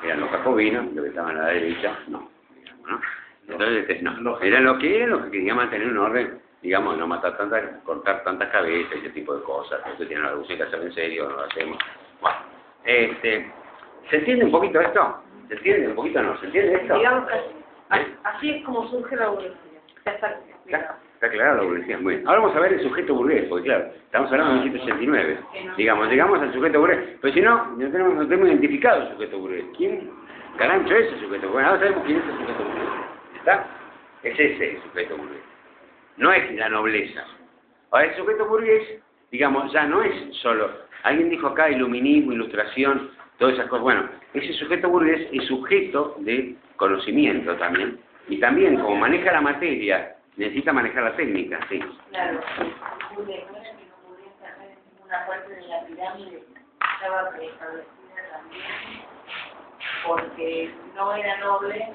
Speaker 1: eran los jacobinos, los que estaban a la derecha, no, digamos, ¿no? Entonces, no, eran los que querían mantener un orden, digamos, no matar cortar tantas cabezas, ese tipo de cosas. Entonces tienen la revolución que hacer en serio, no lo hacemos. Bueno, ¿se entiende un poquito esto? ¿Se entiende un poquito o no? ¿Se entiende esto?
Speaker 5: Digamos que así es como surge la burguesía. Ya está explicado.
Speaker 1: Está aclarada la burguesía. Muy bien. Ahora vamos a ver el sujeto burgués, porque claro, estamos hablando de 1989. Digamos, llegamos al sujeto burgués. Pero si no tenemos identificado el sujeto burgués. ¿Quién carancho es el sujeto burgués? Ahora sabemos quién es el sujeto burgués. ¿Está? Es ese el sujeto burgués. No es la nobleza. Ahora el sujeto burgués, digamos, ya no es solo Alguien dijo acá iluminismo, ilustración, todas esas cosas. Bueno, ese sujeto burgués es sujeto de conocimiento también. Y también, como maneja la materia, necesita manejar la técnica, sí.
Speaker 3: Claro, el burgués no era que no podía estar en ninguna parte de la pirámide, estaba preestablecida también, porque no era noble,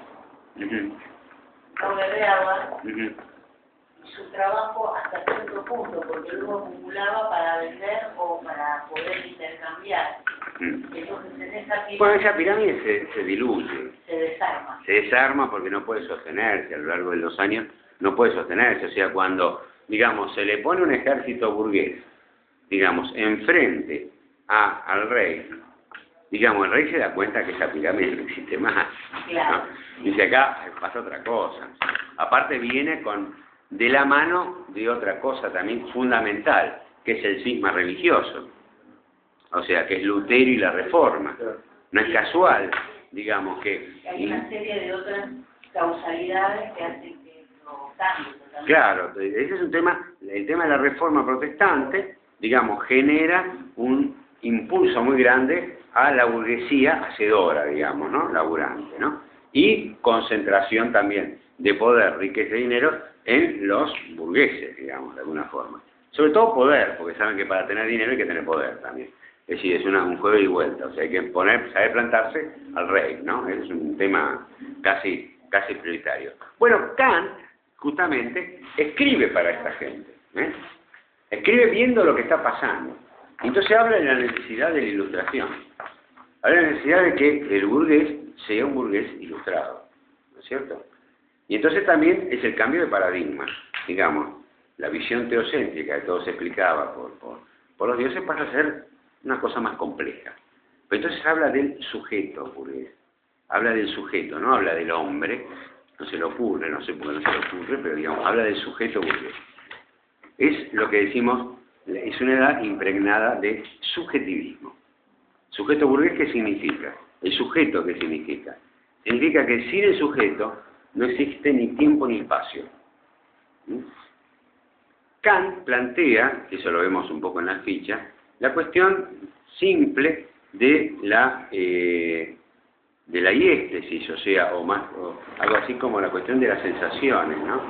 Speaker 3: no guerreaba, y su trabajo hasta cierto punto, porque luego acumulaba para vender o para poder intercambiar. Entonces en esa pirámide,
Speaker 1: Bueno, esa pirámide se diluye.
Speaker 3: se desarma.
Speaker 1: Se desarma porque no puede sostenerse a lo largo de los años, no puede sostenerse. O sea, cuando, digamos, se le pone un ejército burgués, digamos, enfrente al rey, digamos, el rey se da cuenta que esa pirámide no existe más.
Speaker 3: Claro.
Speaker 1: ¿No? Dice acá, pasa otra cosa. Aparte viene de la mano de otra cosa también fundamental, que es el cisma religioso. O sea, que es Lutero y la Reforma. No es casual, digamos, que...
Speaker 3: Hay una serie de otras causalidades que hacen que no cambie totalmente.
Speaker 1: Claro, ese es un tema, el tema de la Reforma protestante, digamos, genera un impulso muy grande a la burguesía hacedora, digamos, ¿no? Laburante, ¿no? Y concentración también de poder, riqueza y dinero en los burgueses, digamos, de alguna forma. Sobre todo poder, porque saben que para tener dinero hay que tener poder también. Es decir, es un juego y vuelta, o sea, hay que saber plantarse al rey, ¿no? Es un tema casi prioritario. Bueno, Kant, justamente, escribe para esta gente, ¿eh? Escribe viendo lo que está pasando. Entonces habla de la necesidad de la ilustración. Habla de la necesidad de que el burgués sea un burgués ilustrado, ¿no es cierto? Y entonces también es el cambio de paradigma, digamos, la visión teocéntrica que todo se explicaba por los dioses pasa a ser una cosa más compleja. Pero entonces habla del sujeto burgués, habla del sujeto, no habla del hombre, no se le ocurre, no sé por qué no se le ocurre, pero digamos, habla del sujeto burgués. Es lo que decimos, es una edad impregnada de subjetivismo. ¿Sujeto burgués qué significa? ¿El sujeto qué significa? Significa que sin el sujeto no existe ni tiempo ni espacio. Kant plantea, eso lo vemos un poco en la ficha, la cuestión simple de la hiéstesis, o sea, o algo así como la cuestión de las sensaciones, ¿no?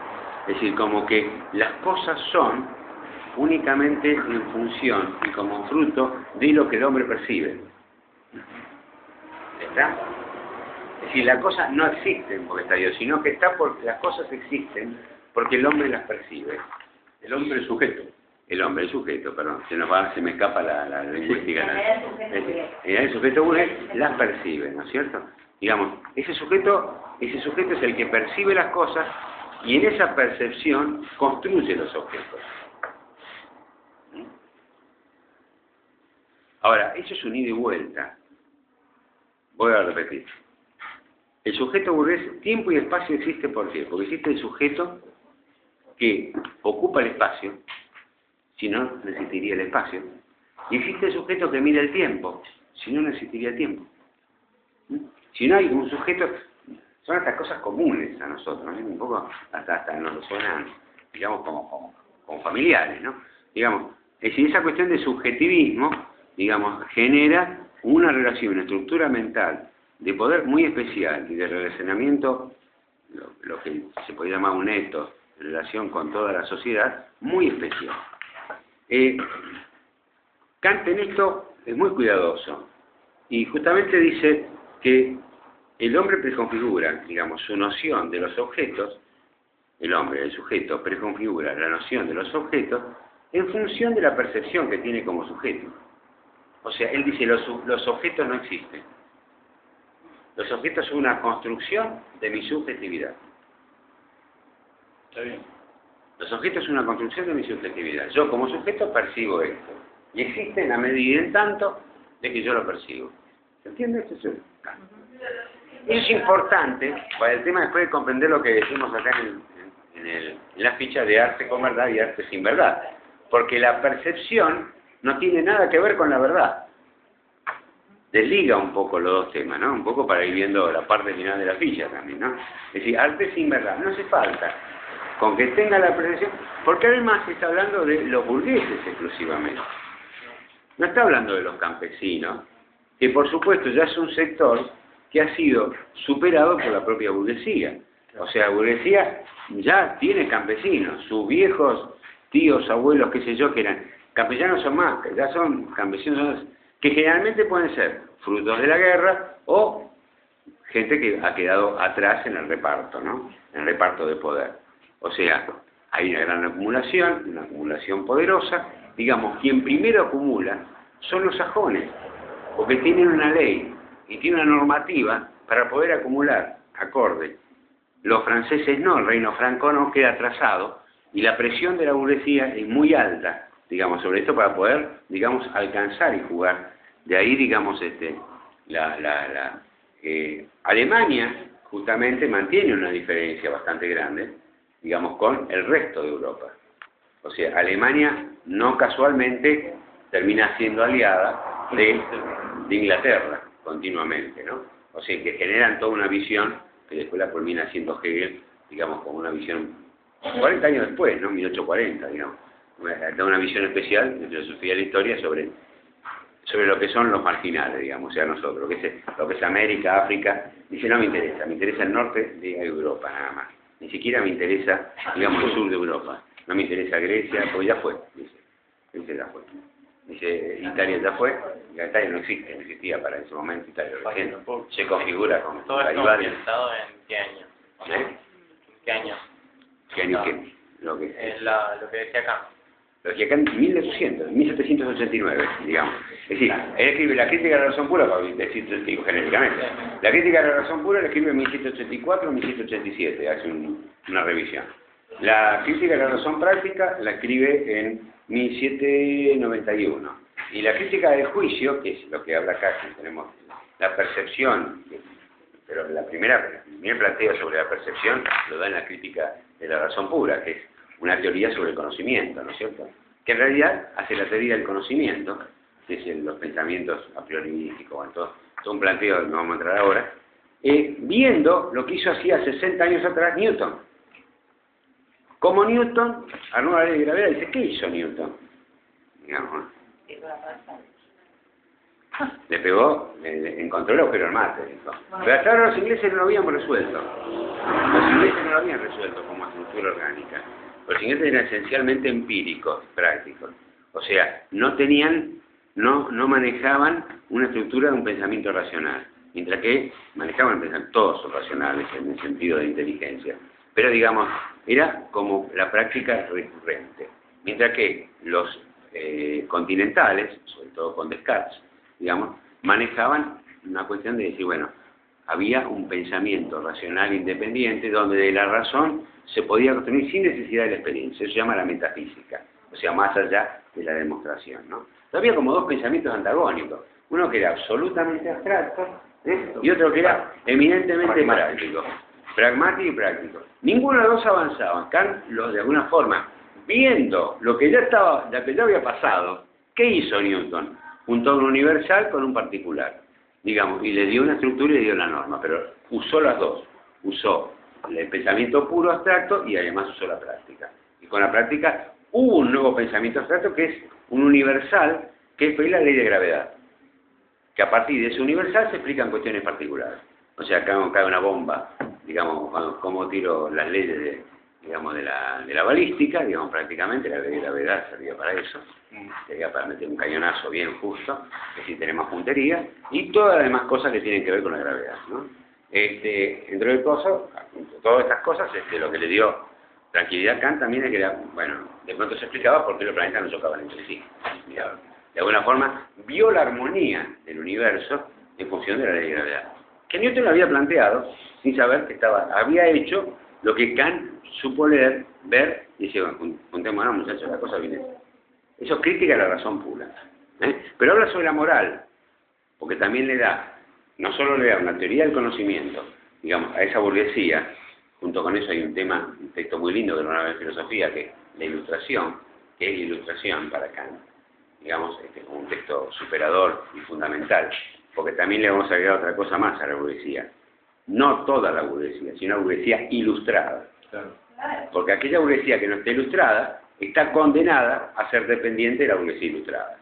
Speaker 1: Es decir, como que las cosas son únicamente en función y como fruto de lo que el hombre percibe. ¿Está? Es decir, las cosas no existen porque está Dios, sino que las cosas existen porque el hombre las percibe.
Speaker 6: El hombre es sujeto.
Speaker 1: El hombre, el sujeto, perdón, se me escapa la lingüística.
Speaker 3: El
Speaker 1: sujeto burgués las percibe, ¿no es cierto? Digamos, ese sujeto es el que percibe las cosas y en esa percepción construye los objetos. Ahora, eso es un ida y vuelta. Voy a repetir. El sujeto burgués, tiempo y espacio existe, ¿por qué? Porque existe el sujeto que ocupa el espacio, si no, no existiría el espacio. Y existe el sujeto que mira el tiempo, si no, no existiría tiempo. Si no hay un sujeto, son estas cosas comunes a nosotros, ¿no? Un poco hasta nos suenan, digamos, como familiares, ¿no? Digamos, es decir, esa cuestión de subjetivismo, digamos, genera una relación, una estructura mental de poder muy especial y de relacionamiento, lo que se puede llamar un ethos, de relación con toda la sociedad, muy especial. Kant en esto es muy cuidadoso y justamente dice que el hombre preconfigura, digamos, su noción de los objetos, el hombre, el sujeto, preconfigura la noción de los objetos en función de la percepción que tiene como sujeto. O sea, él dice, los objetos no existen. Los objetos son una construcción de mi subjetividad.
Speaker 6: Está bien.
Speaker 1: Los objetos son una construcción de mi subjetividad. Yo como sujeto percibo esto. Y existe en la medida en tanto de que yo lo percibo. ¿Se entiende? Eso es importante para el tema después de comprender lo que decimos acá en la ficha de arte con verdad y arte sin verdad. Porque la percepción no tiene nada que ver con la verdad. Desliga un poco los dos temas, ¿no? Un poco para ir viendo la parte final de la ficha también, ¿no? Es decir, arte sin verdad, no hace falta. Con que tenga la percepción, porque además se está hablando de los burgueses exclusivamente. no está hablando de los campesinos, que por supuesto ya es un sector que ha sido superado por la propia burguesía. O sea, la burguesía ya tiene campesinos, sus viejos tíos, abuelos, qué sé yo, que eran campesinos son más, que ya son campesinos que generalmente pueden ser frutos de la guerra o gente que ha quedado atrás en el reparto, ¿no? En el reparto de poder. O sea, hay una gran acumulación, una acumulación poderosa. Digamos, quien primero acumula son los sajones, porque tienen una ley y tienen una normativa para poder acumular acorde. Los franceses no, el reino franco no, queda atrasado y la presión de la burguesía es muy alta, digamos, sobre esto para poder, digamos, alcanzar y jugar. De ahí, digamos, Alemania justamente mantiene una diferencia bastante grande, digamos, con el resto de Europa. O sea, Alemania no casualmente termina siendo aliada de Inglaterra continuamente, ¿no? O sea, que generan toda una visión que después la culmina haciendo Hegel, digamos, como una visión 40 años después, ¿no? 1840, digamos. Da una visión especial de filosofía de la historia sobre lo que son los marginales, digamos, o sea, nosotros, lo que es América, África. Dice, no me interesa el norte de Europa nada más. Ni siquiera me interesa, digamos, el sur de Europa. No me interesa Grecia, pues ya fue, dice. Grecia ya fue. Dice, Italia ya fue. Italia no existe, no existía para ese momento. Italia recién se configura como
Speaker 2: todo esto ambientado en qué año.
Speaker 1: ¿Eh?
Speaker 2: ¿Qué año?
Speaker 1: ¿Qué año qué? Lo que
Speaker 2: decía acá.
Speaker 1: Lo que acá en 1789, digamos. Es decir, él escribe la crítica de la razón pura, para decir, digo, genéricamente. La crítica de la razón pura la escribe en 1784 o 1787, hace una revisión. La crítica de la razón práctica la escribe en 1791. Y la crítica del juicio, que es lo que habla acá, que tenemos la percepción, pero el primer planteo sobre la percepción lo da en la crítica de la razón pura, que es una teoría sobre el conocimiento, ¿no es cierto? Que en realidad hace la teoría del conocimiento, que es los pensamientos a priori místicos, bueno, todo un planteo que no vamos a entrar ahora, viendo lo que hizo hacía 60 años atrás Newton. Como Newton, a la nueva ley de gravedad, dice, ¿qué hizo Newton? Digamos, le pegó, encontró el agujero al mate, dijo. Pero hasta ahora los ingleses no lo habían resuelto. Los ingleses no lo habían resuelto como estructura orgánica. Los ingleses eran esencialmente empíricos, prácticos. O sea, no manejaban una estructura de un pensamiento racional. Mientras que manejaban el pensamiento, todos son racionales en el sentido de inteligencia. Pero digamos, era como la práctica recurrente. Mientras que los continentales, sobre todo con Descartes, digamos, manejaban una cuestión de decir, bueno, había un pensamiento racional independiente donde de la razón se podía construir sin necesidad de la experiencia. Eso se llama la metafísica, o sea, más allá de la demostración, ¿no? Había como dos pensamientos antagónicos, uno que era absolutamente abstracto, y otro que era eminentemente práctico, pragmático y práctico. Ninguno de los dos avanzaban. Kant, de alguna forma, viendo lo que ya había pasado, ¿qué hizo Newton? Juntó un universal con un particular, digamos, y le dio una estructura y le dio la norma, pero usó las dos. Usó el pensamiento puro abstracto y además usó la práctica. Y con la práctica hubo un nuevo pensamiento abstracto que es un universal, que fue la ley de gravedad. Que a partir de ese universal se explican cuestiones particulares. O sea, cae una bomba, digamos, como tiro las leyes de la balística, digamos, prácticamente la ley de gravedad servía para eso, sería para meter un cañonazo bien justo, que si tenemos puntería, y todas las demás cosas que tienen que ver con la gravedad, ¿no? Entre todas estas cosas, lo que le dio tranquilidad a Kant también es que, de pronto se explicaba por qué los planetas no chocaban entre sí. Mirá, de alguna forma, vio la armonía del universo en función de la ley de gravedad. Que Newton lo había planteado sin saber que había hecho lo que Kant supo leer, ver, y dice, bueno, juntémonos, muchachos, la cosa viene. Eso es crítica a la razón pura. Pero habla sobre la moral, porque también no solo le da una teoría del conocimiento, digamos, a esa burguesía. Junto con eso hay un texto muy lindo que no habla de filosofía, que es la ilustración, que es la ilustración para Kant. Digamos, como un texto superador y fundamental, porque también le vamos a agregar otra cosa más a la burguesía. No toda la burguesía, sino la burguesía ilustrada. Claro. Porque aquella burguesía que no está ilustrada está condenada a ser dependiente de la burguesía ilustrada.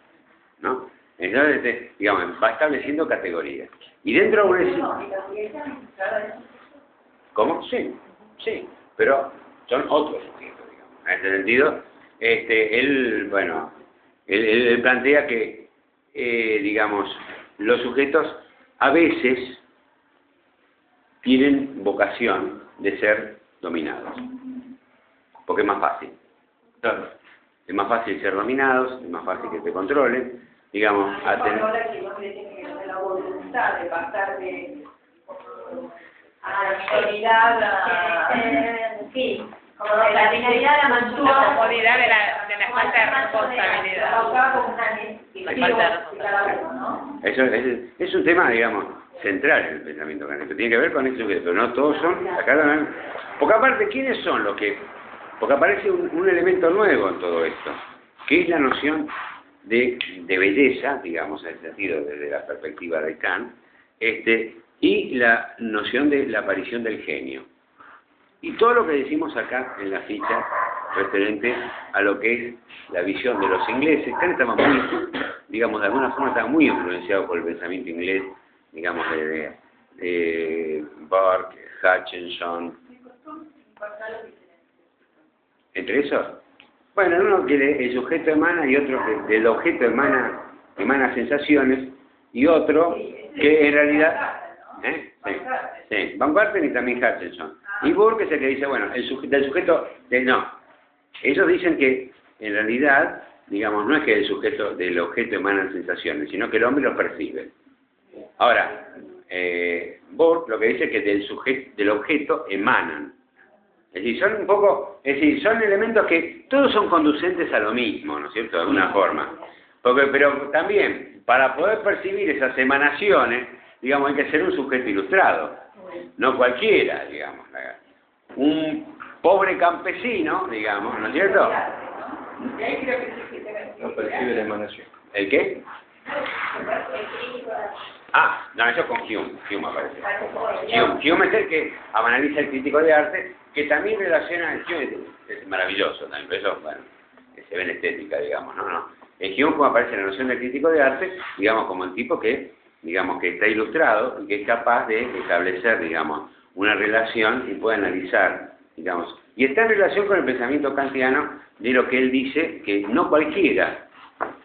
Speaker 1: ¿no? Entonces, digamos, va estableciendo categorías. Y dentro de una... ¿Cómo? Sí, sí, pero son otros sujetos, digamos. En este sentido, él plantea que, digamos, los sujetos a veces tienen vocación de ser dominados, porque es más fácil.
Speaker 6: Claro.
Speaker 1: Es más fácil ser dominados, es más fácil que te controlen, digamos, a tener...
Speaker 3: La voluntad de pasar de a la autoridad a...
Speaker 4: Sí, como la finalidad de la
Speaker 7: La comodidad de la falta de responsabilidad.
Speaker 1: Eso es un tema, digamos, central en el pensamiento kantiano. Tiene que ver con esto, pero no todos son... Porque aparte, ¿quiénes son los que...? Porque aparece un elemento nuevo en todo esto, que es la noción de belleza, digamos, en el sentido desde la perspectiva de Kant, y la noción de la aparición del genio. Y todo lo que decimos acá en la ficha referente a lo que es la visión de los ingleses, Kant estaba muy, digamos, de alguna forma estaba muy influenciado por el pensamiento inglés, digamos, de Burke, Hutchinson. ¿Entre esos? Bueno, uno que el sujeto emana y otro que del objeto emana sensaciones y otro que en realidad... Sí, Van Garten y también Hutchinson. Y Burke es el que dice, bueno, del sujeto... no, ellos dicen que en realidad, digamos, no es que del objeto emanan sensaciones, sino que el hombre los percibe. Ahora, Burke lo que dice es que del objeto emanan. Es decir, son elementos que todos son conducentes a lo mismo, ¿no es cierto?, de alguna forma. Pero también, para poder percibir esas emanaciones, digamos, hay que ser un sujeto ilustrado. No cualquiera, digamos. Un pobre campesino, digamos, ¿no es cierto?
Speaker 6: No percibe la emanación.
Speaker 1: ¿El qué? No, eso con Hume aparece. Hume es el que analiza el crítico de arte, que también relaciona el Hume, es maravilloso también, pero eso, bueno, que se ve en estética, digamos, ¿no? En Hume como aparece la noción del crítico de arte, digamos, como el tipo que, digamos, que está ilustrado y que es capaz de establecer, digamos, una relación y puede analizar, digamos, y está en relación con el pensamiento kantiano de lo que él dice, que no cualquiera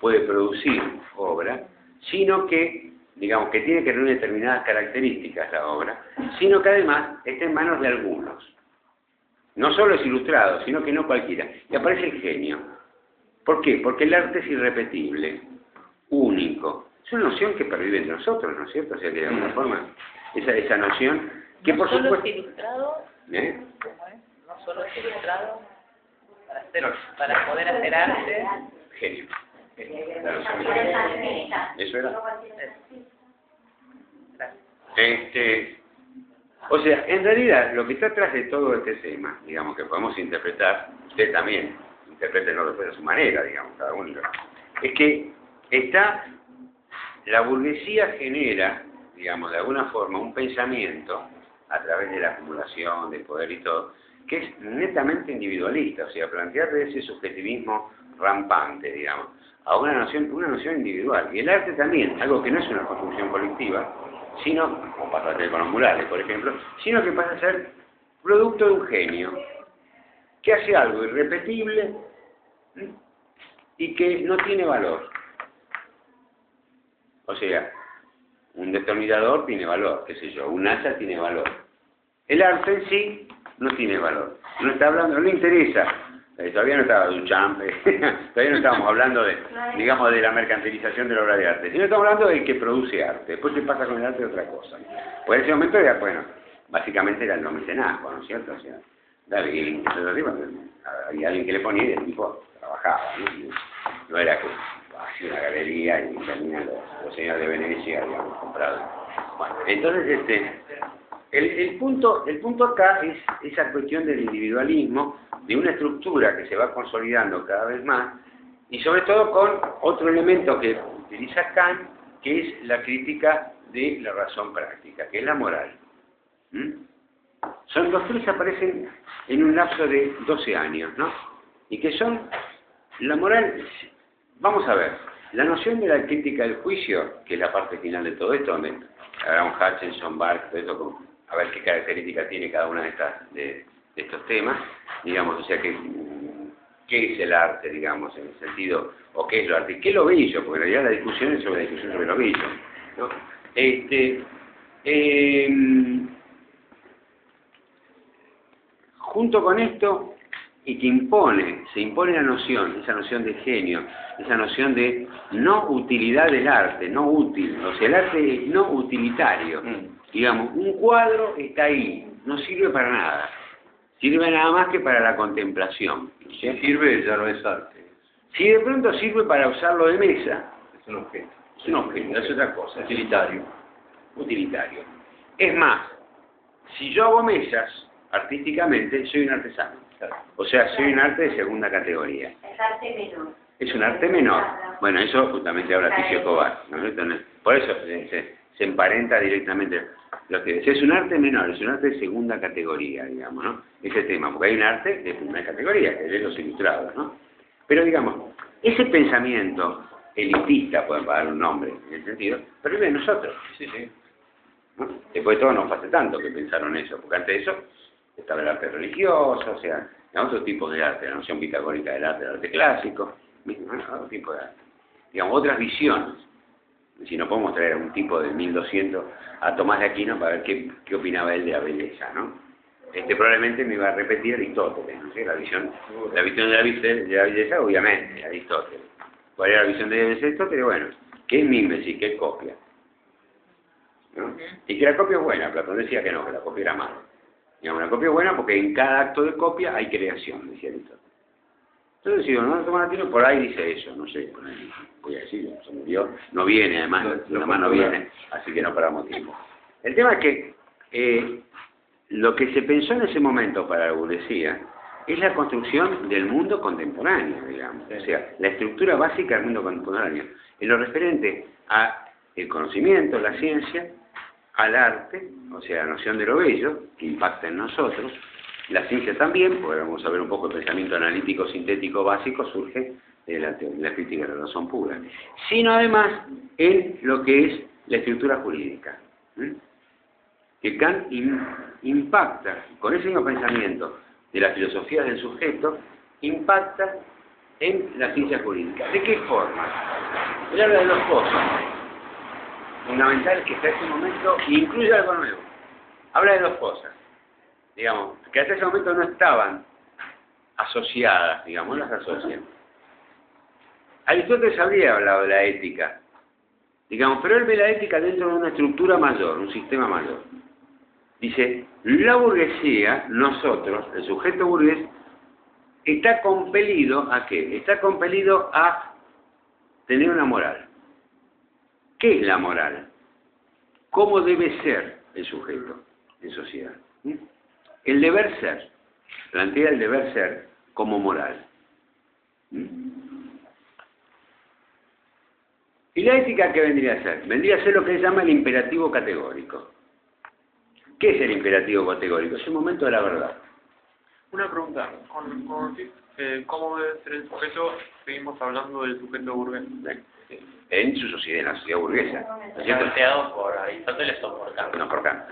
Speaker 1: puede producir obra, sino que, digamos, que tiene que reunir determinadas características la obra, sino que además está en manos de algunos. No solo es ilustrado, sino que no cualquiera. Y aparece el genio. ¿Por qué? Porque el arte es irrepetible, único. Es una noción que pervive entre nosotros, ¿no es cierto? O sea, que de alguna forma, esa noción que
Speaker 7: no
Speaker 1: por
Speaker 7: solo
Speaker 1: supuesto...
Speaker 7: es ilustrado,
Speaker 1: ¿cómo es?
Speaker 7: No solo es ilustrado para poder hacer arte.
Speaker 1: Genio. La noción de genio. Eso era. O sea, en realidad, lo que está atrás de todo este tema, digamos, que podemos interpretar, usted también, interpretenlo después de su manera, digamos, cada uno, es que la burguesía genera, digamos, de alguna forma, un pensamiento, a través de la acumulación, del poder y todo, que es netamente individualista, o sea, plantear ese subjetivismo rampante, digamos, a una noción individual. Y el arte también, algo que no es una construcción colectiva, sino, como pasa a ser con los murales, por ejemplo, sino que pasa a ser producto de un genio, que hace algo irrepetible y que no tiene valor. O sea, un destornillador tiene valor, qué sé yo, un hacha tiene valor. El arte en sí no tiene valor. No está hablando, no le interesa. Todavía no estaba Duchamp, todavía no estábamos hablando de, digamos, de la mercantilización de la obra de arte, sino estamos hablando del que produce arte. Después, ¿qué pasa con el arte? Otra cosa. Pues en ese momento era, bueno, básicamente era el mecenazgo, ¿no es cierto? O sea, David, había alguien que le ponía y el tipo trabajaba, ¿no? Y no era que hacía una galería y venían los señores de Venecia y habían comprado. Bueno, entonces, el punto acá es esa cuestión del individualismo, de una estructura que se va consolidando cada vez más, y sobre todo con otro elemento que utiliza Kant, que es la crítica de la razón práctica, que es la moral. Son los tres aparecen en un lapso de 12 años, ¿no? Y que son la moral. Vamos a ver, la noción de la crítica del juicio, que es la parte final de todo esto, donde Abraham Hutchinson, Barthes, todo esto, a ver qué características tiene cada una de estos temas, digamos, o sea, ¿qué es el arte, digamos, en el sentido, o qué es lo arte? ¿Qué es lo bello? Porque en realidad la discusión es sobre la discusión sobre lo bello, ¿no? Junto con esto, y que se impone la noción, esa noción de genio, esa noción de no utilidad del arte, no útil, o sea, el arte es no utilitario. Digamos, un cuadro está ahí, no sirve para nada, sirve nada más que para la contemplación.
Speaker 6: Si sirve, ya no es arte.
Speaker 1: Si de pronto sirve para usarlo de mesa,
Speaker 6: Es un objeto.
Speaker 1: es un objeto, es otra cosa.
Speaker 6: Utilitario.
Speaker 1: Utilitario. Es más, si yo hago mesas artísticamente, soy un artesano.
Speaker 6: Claro.
Speaker 1: O sea, soy un arte de segunda categoría.
Speaker 4: Es arte menor.
Speaker 1: Es un arte menor. Bueno, eso justamente habla Ticio Cobar, ¿no? Por eso se emparenta directamente. Es un arte menor, es un arte de segunda categoría, digamos, ¿no? Ese tema, porque hay un arte de primera categoría, que es los ilustrados, ¿no? Pero, digamos, ese pensamiento elitista, pueden dar un nombre en ese sentido, pero vive en nosotros.
Speaker 6: Sí, sí.
Speaker 1: ¿No? Después de todo no fue hace tanto que pensaron eso, porque antes de eso estaba el arte religioso, o sea, otros tipos de arte, la noción pitagórica del arte clásico, otro tipo de arte. Digamos, otras visiones. Si no podemos traer a un tipo de 1200 a Tomás de Aquino para ver qué opinaba él de la belleza, ¿no? Probablemente me iba a repetir Aristóteles, ¿no sé? La visión de la belleza, obviamente, Aristóteles. ¿Cuál era la visión de Aristóteles? Bueno, ¿qué es mímesis? ¿Qué es copia? ¿No? Y que la copia es buena. Platón decía que no, que la copia era mala. Digamos, la copia es buena porque en cada acto de copia hay creación, decía Aristóteles. Entonces, si no Tomás de Aquino por ahí dice eso, no sé, por ahí, voy a decir, se murió, no viene además, no viene, así que no paramos tiempo. El tema es que lo que se pensó en ese momento para la burguesía es la construcción del mundo contemporáneo, digamos, o sea, la estructura básica del mundo contemporáneo, en lo referente a el conocimiento, la ciencia, al arte, o sea, la noción de lo bello, que impacta en nosotros, la ciencia también, porque vamos a ver un poco el pensamiento analítico sintético básico, surge de la crítica de la razón pura, sino además en lo que es la estructura jurídica. Que Kant impacta, con ese mismo pensamiento de la filosofía del sujeto, impacta en la ciencia jurídica. ¿De qué forma? Él habla de dos cosas fundamentales que hasta ese momento incluye algo nuevo. Habla de dos cosas, digamos, que hasta ese momento no estaban asociadas, digamos, las asocian. Aristóteles habría hablado de la ética, digamos, pero él ve la ética dentro de una estructura mayor, un sistema mayor. Dice, la burguesía, nosotros, el sujeto burgués, está compelido ¿a qué? Está compelido a tener una moral. ¿Qué es la moral? ¿Cómo debe ser el sujeto en sociedad? El deber ser. Plantea el deber ser como moral. ¿Y la ética qué vendría a ser? Vendría a ser lo que se llama el imperativo categórico. ¿Qué es el imperativo categórico? Es el momento de la verdad.
Speaker 8: Una pregunta, ¿cómo debe ser el sujeto? Seguimos hablando del sujeto burgués.
Speaker 1: En su sociedad, en la sociedad burguesa.
Speaker 2: Planteado por Aristóteles o por Kant.
Speaker 1: No, por Kant.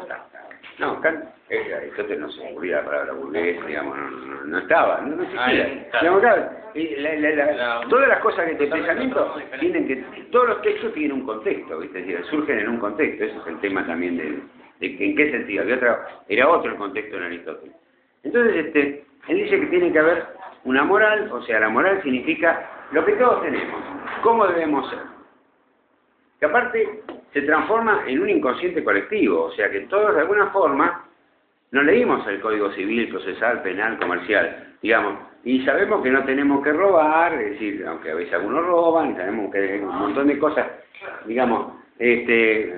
Speaker 1: No, Kant, Aristóteles no se ocurría la palabra burgués, digamos, no estaba, no existía. Digamos, claro, todas las cosas de pensamiento tienen que, todos los textos tienen un contexto, ¿viste? Es decir, surgen en un contexto, ese es el tema también de ¿en qué sentido? Era otro el contexto en Aristóteles. Entonces, él dice que tiene que haber una moral, o sea, la moral significa lo que todos tenemos, cómo debemos ser. Que aparte se transforma en un inconsciente colectivo, o sea que todos de alguna forma no leímos el Código Civil, Procesal, Penal, Comercial, digamos, y sabemos que no tenemos que robar, es decir, aunque a veces algunos roban, y sabemos que hay un montón de cosas, digamos,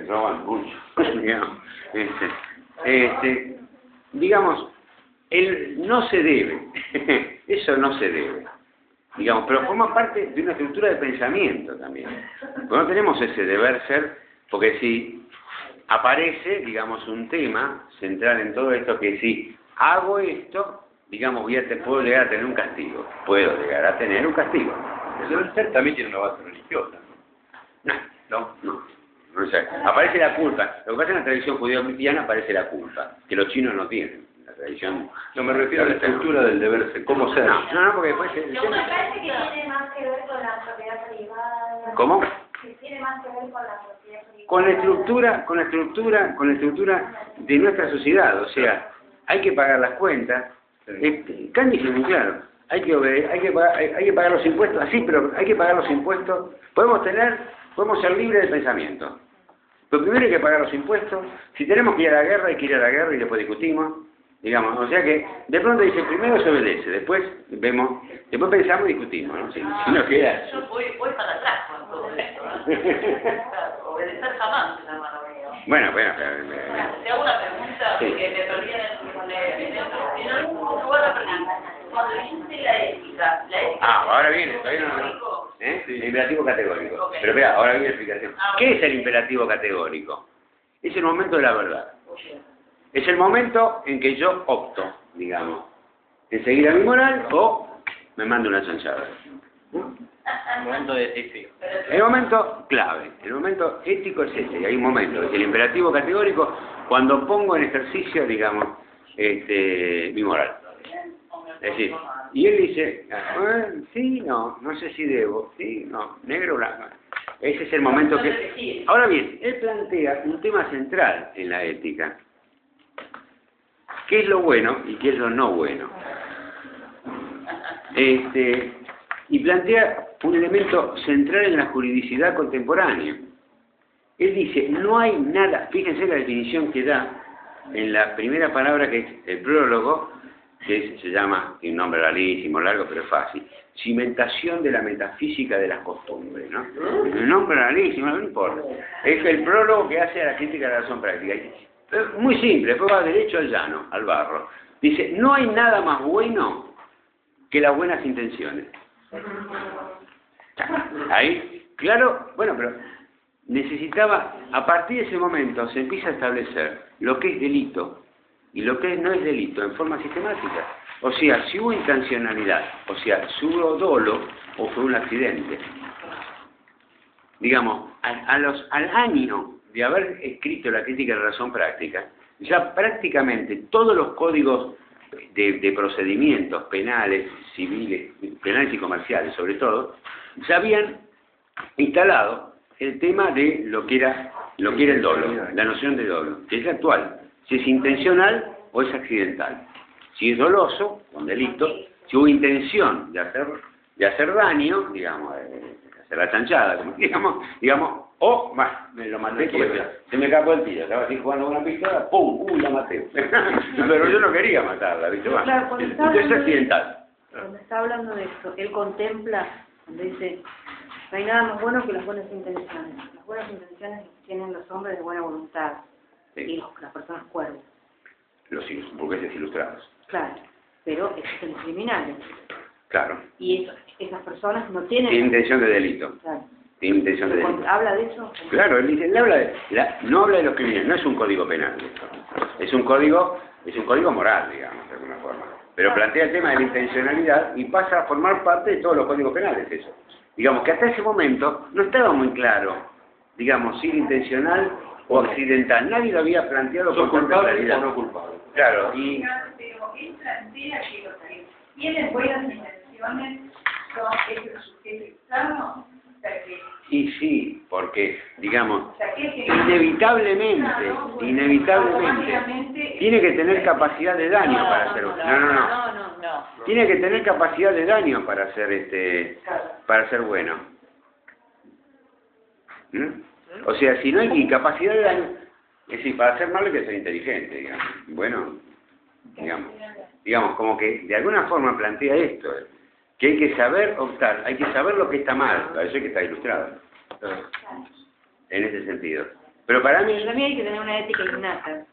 Speaker 1: roban mucho, digamos, digamos, no se debe, eso no se debe, digamos, pero forma parte de una estructura de pensamiento también, porque no tenemos ese deber ser, porque si aparece, digamos, un tema central en todo esto, que si hago esto, digamos, puedo llegar a tener un castigo, puedo llegar a tener un castigo.
Speaker 6: El deber ser también tiene una base religiosa, ¿no?
Speaker 1: No sé. Aparece la culpa. Lo que pasa en la tradición judío-cristiana aparece la culpa, que los chinos no tienen. La tradición...
Speaker 6: No, me refiero a la estructura del deber ser. ¿Cómo ser?
Speaker 1: No, porque después...
Speaker 4: Me parece que tiene más que ver con la propiedad privada.
Speaker 1: ¿Cómo?
Speaker 4: Que tiene más que ver con la propiedad privada.
Speaker 1: Con la estructura de nuestra sociedad. O sea, hay que pagar las cuentas. Kant dice muy claro. Hay que pagar los impuestos. Así, pero hay que pagar los impuestos. Podemos ser libres de pensamiento. Pero primero hay que pagar los impuestos. Si tenemos que ir a la guerra, hay que ir a la guerra y después discutimos. Digamos, o sea que de pronto dice, primero se obedece, después pensamos y discutimos, ¿no? Si no queda...
Speaker 3: Yo voy para atrás con todo esto, ¿no? Obedecer jamás se llama lo mío.
Speaker 1: Bueno.
Speaker 3: Te hago una pregunta
Speaker 1: Sí.
Speaker 3: que me perdí en algún lugar la perdí. Cuando dijiste la ética...
Speaker 1: Ahora viene, todavía no. El imperativo categórico.
Speaker 3: Okay.
Speaker 1: Pero vea, ahora viene la explicación. ¿Qué es el imperativo categórico? Es el momento de la verdad. Es el momento en que yo opto, digamos, en seguir a mi moral o me mando una chanchada.
Speaker 2: Momento decisivo.
Speaker 1: El momento clave, el momento ético es ese, y hay un momento, es el imperativo categórico cuando pongo en ejercicio, digamos, mi moral. Es decir, y él dice, sí, no sé si debo, sí, no, negro o blanco. Ese es el momento que... Ahora bien, él plantea un tema central en la ética. ¿Qué es lo bueno y qué es lo no bueno? Y plantea un elemento central en la juridicidad contemporánea. Él dice, no hay nada, fíjense la definición que da en la primera palabra que es el prólogo, que se llama, tiene un nombre rarísimo, largo, pero es fácil, cimentación de la metafísica de las costumbres, ¿no? Un nombre rarísimo, no importa. Es el prólogo que hace a la crítica de la razón práctica. Muy simple, después va derecho al llano, al barro. Dice, no hay nada más bueno que las buenas intenciones. Ahí, claro, bueno, pero necesitaba, a partir de ese momento se empieza a establecer lo que es delito y lo que no es delito en forma sistemática. O sea, si hubo intencionalidad, o sea, si hubo dolo o fue un accidente. Digamos, al año de haber escrito la crítica de la razón práctica, ya prácticamente todos los códigos de procedimientos penales, civiles, penales y comerciales sobre todo, ya habían instalado el tema de lo que era el dolo, la noción de dolo, que es actual, si es intencional o es accidental, si es doloso, un delito, si hubo intención de hacer daño, digamos, hacer la chanchada, como digamos, o me lo maté porque se me escapó el tiro, estaba así jugando con una pistola, ¡pum! ¡Uy, la maté! Pero yo no quería matarla, ¿viste?
Speaker 5: Claro,
Speaker 1: Entonces es accidental.
Speaker 5: Cuando está hablando de esto, él contempla, cuando dice, no hay nada más bueno que las buenas intenciones. Las buenas intenciones tienen los hombres de buena voluntad y las personas cuerdas.
Speaker 1: Los burgueses ilustrados.
Speaker 5: Claro, pero existen los criminales.
Speaker 1: Claro.
Speaker 5: Y esas personas no tienen...
Speaker 1: Tiene intención de delito.
Speaker 5: Claro.
Speaker 1: Tiene intención de delito.
Speaker 5: ¿Habla de eso?
Speaker 1: Claro, él dice, no habla de los criminales, no es un código penal. Es un código moral, digamos, de alguna forma. Pero plantea el tema de la intencionalidad y pasa a formar parte de todos los códigos penales eso. Digamos que hasta ese momento no estaba muy claro, digamos, si era intencional o accidental. Nadie lo había planteado con tanta claridad.
Speaker 6: ¿O no culpable?
Speaker 1: Claro,
Speaker 3: Tienen buenas intenciones, son el sujeto externo, o sea que...
Speaker 1: y sí, porque, digamos,
Speaker 3: O sea, que
Speaker 1: inevitablemente, tiene que tener capacidad de daño para hacer... No. Tiene que tener capacidad de daño para ser bueno. ¿Mm? O sea, si no hay capacidad de daño, es decir, para hacer malo hay que ser inteligente, digamos. Bueno, digamos, como que de alguna forma plantea esto, que hay que saber optar, hay que saber lo que está mal, para eso hay que estar ilustrado. En ese sentido. Pero para mí...
Speaker 5: También hay que tener una ética innata.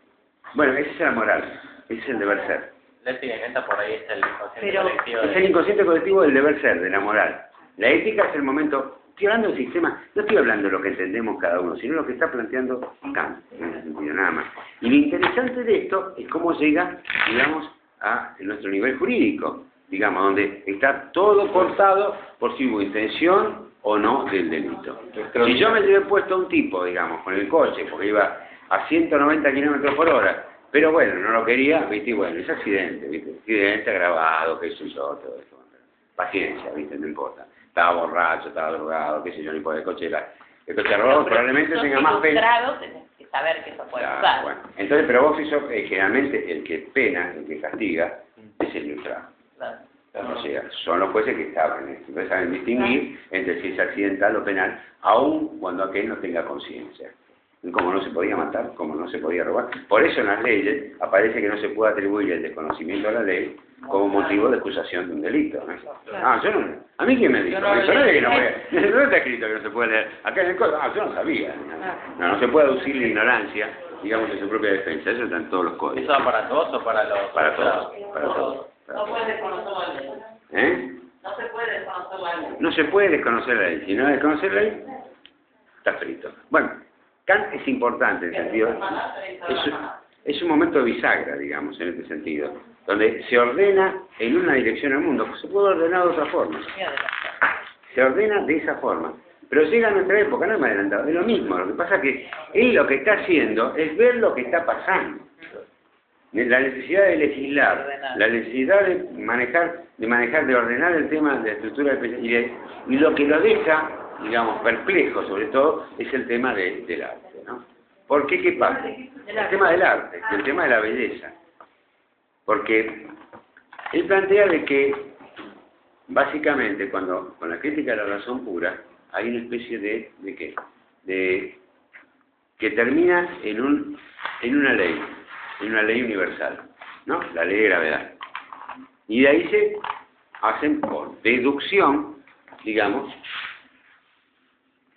Speaker 1: Bueno, esa es la moral, ese es el deber ser.
Speaker 2: La ética innata por ahí está el inconsciente
Speaker 5: Pero
Speaker 2: colectivo.
Speaker 1: Es el inconsciente colectivo del deber ser, de la moral. La ética es el momento... Estoy hablando del sistema, no estoy hablando de lo que entendemos cada uno, sino lo que está planteando Kant, en ese sentido, nada más. Y lo interesante de esto es cómo llega, digamos, a nuestro nivel jurídico. digamos, donde está todo cortado por si hubo intención o no del delito. Si yo me llevé puesto a un tipo, digamos, con el coche, porque iba a 190 kilómetros por hora, pero bueno, no lo quería, ¿viste? Y bueno, es accidente, ¿viste? Accidente agravado, qué sé yo, todo eso. Paciencia, ¿viste? No importa. Estaba borracho, estaba drogado, qué sé yo, ni por el coche robado probablemente tenga más pena.
Speaker 7: Tenés que saber que eso puede
Speaker 1: Claro,
Speaker 7: pasar.
Speaker 1: bueno. Entonces, pero vos sos generalmente el que pena, el que castiga, es el ilustrado.
Speaker 7: Claro.
Speaker 1: O sea, son los jueces que saben distinguir entre si es accidental o penal, aun cuando aquel no tenga conciencia. Como no se podía matar, como no se podía robar. Por eso en las leyes aparece que no se puede atribuir el desconocimiento de la ley como motivo de acusación de un delito, ¿no? Ah, yo no. ¿A mí quién me dijo? No está escrito que no se puede leer. Acá en el código, yo no sabía. No se puede aducir la ignorancia, digamos, de su propia defensa. Eso está en todos los códigos.
Speaker 2: ¿Eso va para todos o para los...?
Speaker 1: Para todos, para todos.
Speaker 3: No puedes desconocer la ley.
Speaker 1: ¿Eh?
Speaker 3: No se puede desconocer la ley.
Speaker 1: No se puede desconocer la ley. Si no desconocer la ley, está frito. Bueno, Kant es importante en el sentido... Es un momento de bisagra, digamos, en este sentido, donde se ordena en una dirección al mundo, se puede ordenar de otra forma. Se ordena de esa forma. Pero llega a nuestra época, no me he adelantado, es lo mismo. Lo que pasa es que él lo que está haciendo es ver lo que está pasando. La necesidad de legislar, la necesidad de manejar, de ordenar el tema de la estructura y lo que lo deja, digamos, perplejo sobre todo, es el tema del arte, ¿no? ¿Por qué? ¿Qué pasa? El tema del arte, el tema de la belleza. Porque él plantea de que, básicamente, cuando con la crítica de la razón pura, hay una especie de ¿qué? Que termina en una ley universal, ¿no? La ley de gravedad. Y de ahí se hacen por deducción, digamos,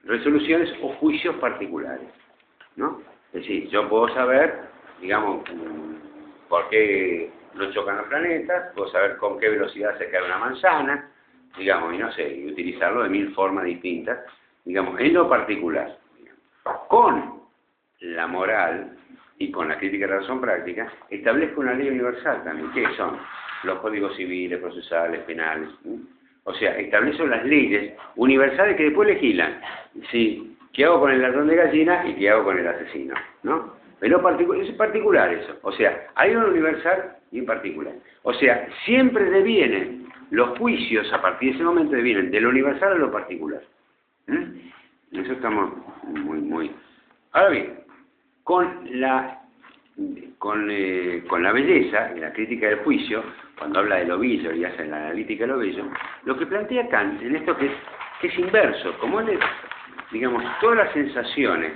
Speaker 1: resoluciones o juicios particulares, ¿no? Es decir, yo puedo saber, digamos, por qué no chocan los planetas, puedo saber con qué velocidad se cae una manzana, digamos, y no sé, y utilizarlo de 1000 formas distintas, digamos, en lo particular. Con la moral y con la crítica de la razón práctica, establezco una ley universal también, que son los códigos civiles, procesales, penales, ¿sí? O sea, establezco las leyes universales que después legislan. Sí, ¿qué hago con el ladrón de gallina y qué hago con el asesino? ¿No? Pero es particular eso. O sea, hay un universal y un particular. O sea, siempre devienen los juicios, a partir de ese momento devienen de lo universal a lo particular. Eso estamos muy... Ahora bien, con la belleza, en la crítica del juicio, cuando habla de lo bello y hace la analítica de lo bello, lo que plantea Kant en esto que es inverso, como él, digamos, todas las sensaciones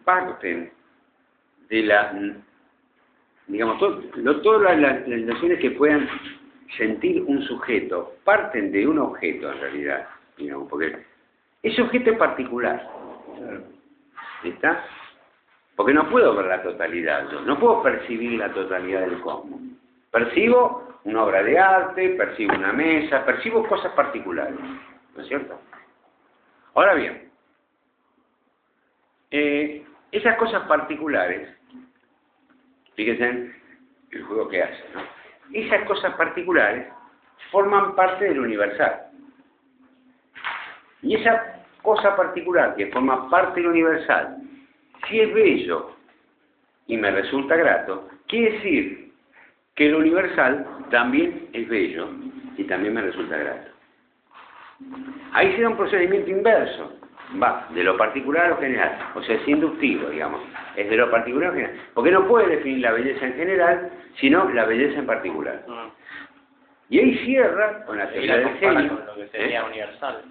Speaker 1: parten de digamos, todas las sensaciones que puedan sentir un sujeto, parten de un objeto en realidad, digamos, porque ese objeto es particular. ¿Está? Porque no puedo ver la totalidad, yo no puedo percibir la totalidad del cosmos. Percibo una obra de arte, percibo una mesa, percibo cosas particulares, ¿no es cierto? Ahora bien, esas cosas particulares, fíjense el juego que hace, ¿no? Esas cosas particulares forman parte del universal. Y esa cosa particular que forma parte del universal, si es bello y me resulta grato, quiere decir que lo universal también es bello y también me resulta grato. Ahí se da un procedimiento inverso, va de lo particular a lo general, o sea, es inductivo, digamos, es de lo particular a lo general, porque no puede definir la belleza en general, sino la belleza en particular. Y ahí cierra con la teoría del genio.
Speaker 2: Con lo que sería universal.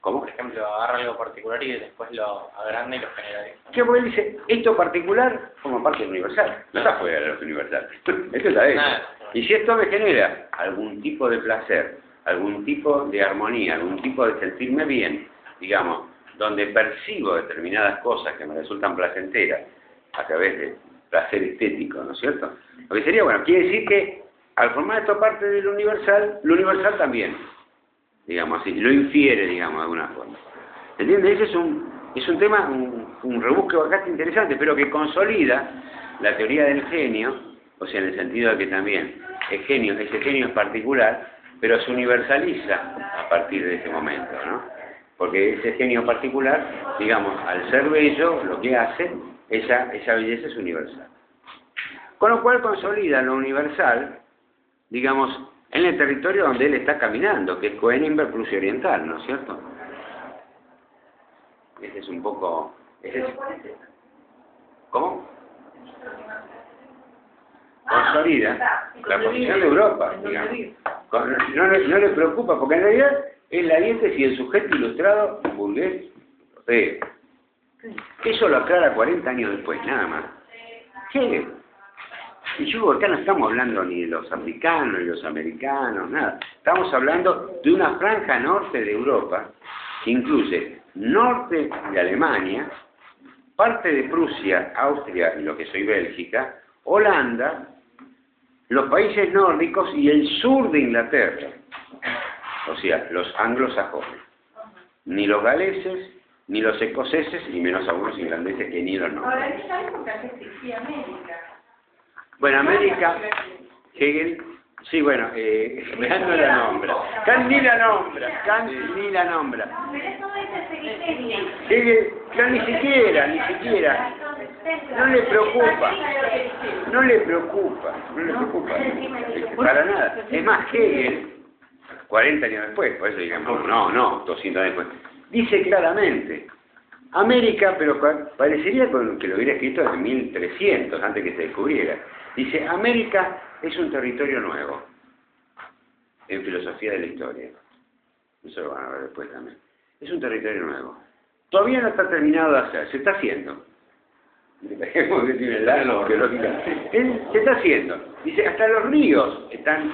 Speaker 1: ¿Cómo?
Speaker 2: Por ejemplo, agarra algo particular y después lo agranda y lo generaliza.
Speaker 1: ¿Qué? Porque él dice, esto particular forma parte del universal, no está fuera de lo universal, esto está dentro. Y si esto me genera algún tipo de placer, algún tipo de armonía, algún tipo de sentirme bien, digamos, donde percibo determinadas cosas que me resultan placenteras a través de placer estético, ¿no es cierto? Lo que sería, bueno, quiere decir que al formar esto parte del universal, lo universal también, digamos así, lo infiere, digamos, de alguna forma. ¿Entiendes? Ese es un tema, un rebusque bastante interesante, pero que consolida la teoría del genio, O sea, en el sentido de que también ese genio es particular, pero se universaliza a partir de ese momento, ¿no? Porque ese genio particular, digamos, al ser bello, lo que hace, esa belleza es universal. Con lo cual consolida lo universal, digamos, en el territorio donde él está caminando, que es Coenimber, Prusia Oriental, ¿no es cierto? Ese es un poco... ¿Cómo? Consolida la posición de Europa, digamos. No le preocupa, porque en realidad es la diétesis y el sujeto ilustrado burgués feo. Eso lo aclara 40 años después, nada más. ¿Qué? Y yo acá no estamos hablando ni de los africanos, ni de los americanos, nada. Estamos hablando de una franja norte de Europa, que incluye norte de Alemania, parte de Prusia, Austria y lo que soy Bélgica, Holanda, los países nórdicos y el sur de Inglaterra. O sea, los anglosajones. Ni los galeses, ni los escoceses, y menos algunos irlandeses que ni los nombres.
Speaker 3: Ahora, en esa época que existía América.
Speaker 1: Bueno, América, Hegel, sí, bueno, Kant no la nombra. Kant ni la nombra, Kant ni la nombra.
Speaker 3: Pero eso es Wikipedia.
Speaker 1: Hegel, no, ni siquiera. No le preocupa, para nada. Es más, Hegel, 40 años después, por eso digamos, no, 200 años después, dice claramente, América, pero parecería que lo hubiera escrito en 1300, antes que se descubriera. Dice, América es un territorio nuevo, en filosofía de la historia. Eso lo van a ver después también. Es un territorio nuevo. Todavía no está terminado de hacer, se está haciendo. Se está haciendo. Dice, hasta los ríos están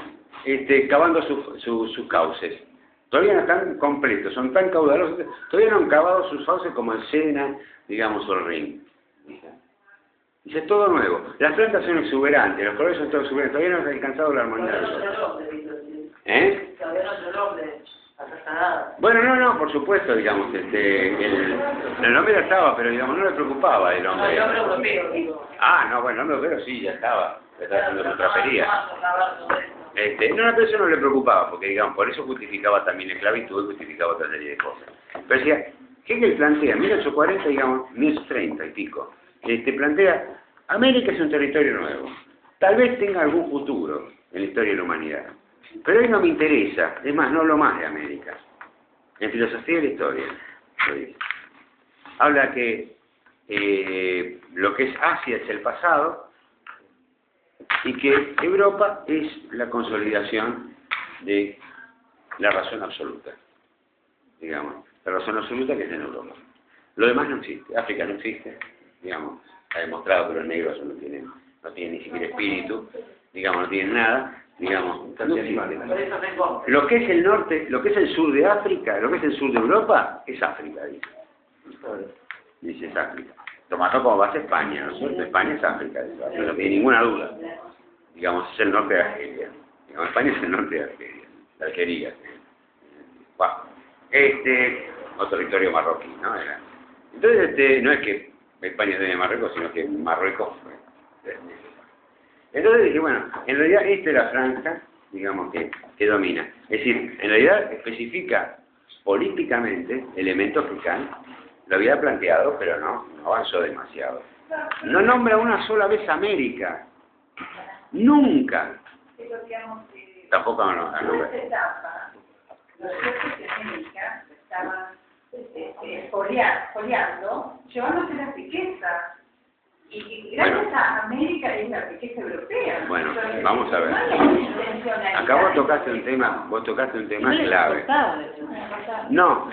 Speaker 1: cavando sus cauces. Todavía no están completos, son tan caudalosos, todavía no han cavado sus fauces como el Sena, digamos, o el Rin. Dice, todo nuevo. Las plantas son exuberantes, los colores son todos exuberantes, todavía no han alcanzado la armonía del sol. ¿Eh? Bueno, no, por supuesto, digamos, el hombre ya estaba, pero digamos, no le preocupaba el hombre.
Speaker 3: El hombre europeo.
Speaker 1: No, bueno, el hombre europeo sí, ya estaba haciendo su trapería. Pero eso no le preocupaba, porque digamos, por eso justificaba también la esclavitud y justificaba otra serie de cosas. Pero decía, Hegel plantea, 1840, digamos, 1830 y pico, plantea, América es un territorio nuevo, tal vez tenga algún futuro en la historia de la humanidad, pero hoy no me interesa, es más, no hablo más de América. En filosofía de la historia, lo dice. Habla que lo que es Asia es el pasado, y que Europa es la consolidación de la razón absoluta, digamos, la razón absoluta que es en Europa. Lo demás no existe, África no existe, digamos, ha demostrado que los negros no tienen ni siquiera espíritu, digamos, no tienen nada, digamos, no existe. Lo que es el norte, lo que es el sur de África, lo que es el sur de Europa, es África, dice es África. Tomando como base España, ¿no es cierto? España es África, no tiene ninguna duda. Digamos, es el norte de Argelia. Digamos, España es el norte de Argelia. De Algeria. Wow. O territorio marroquí, ¿no? Entonces, no es que España es de Marruecos, sino que Marruecos fue. Entonces dije, bueno, en realidad esta es la franja, digamos, que domina. Es decir, en realidad especifica políticamente elementos que Kant lo había planteado, pero no avanzó demasiado. No nombra una sola vez América. Nunca. Tampoco no.
Speaker 3: En esta etapa, los jefes de América estaban foliando, llevándose la riqueza. Y gracias a América es la riqueza europea.
Speaker 1: Bueno, vamos a ver. Acá vos tocaste un tema clave. No,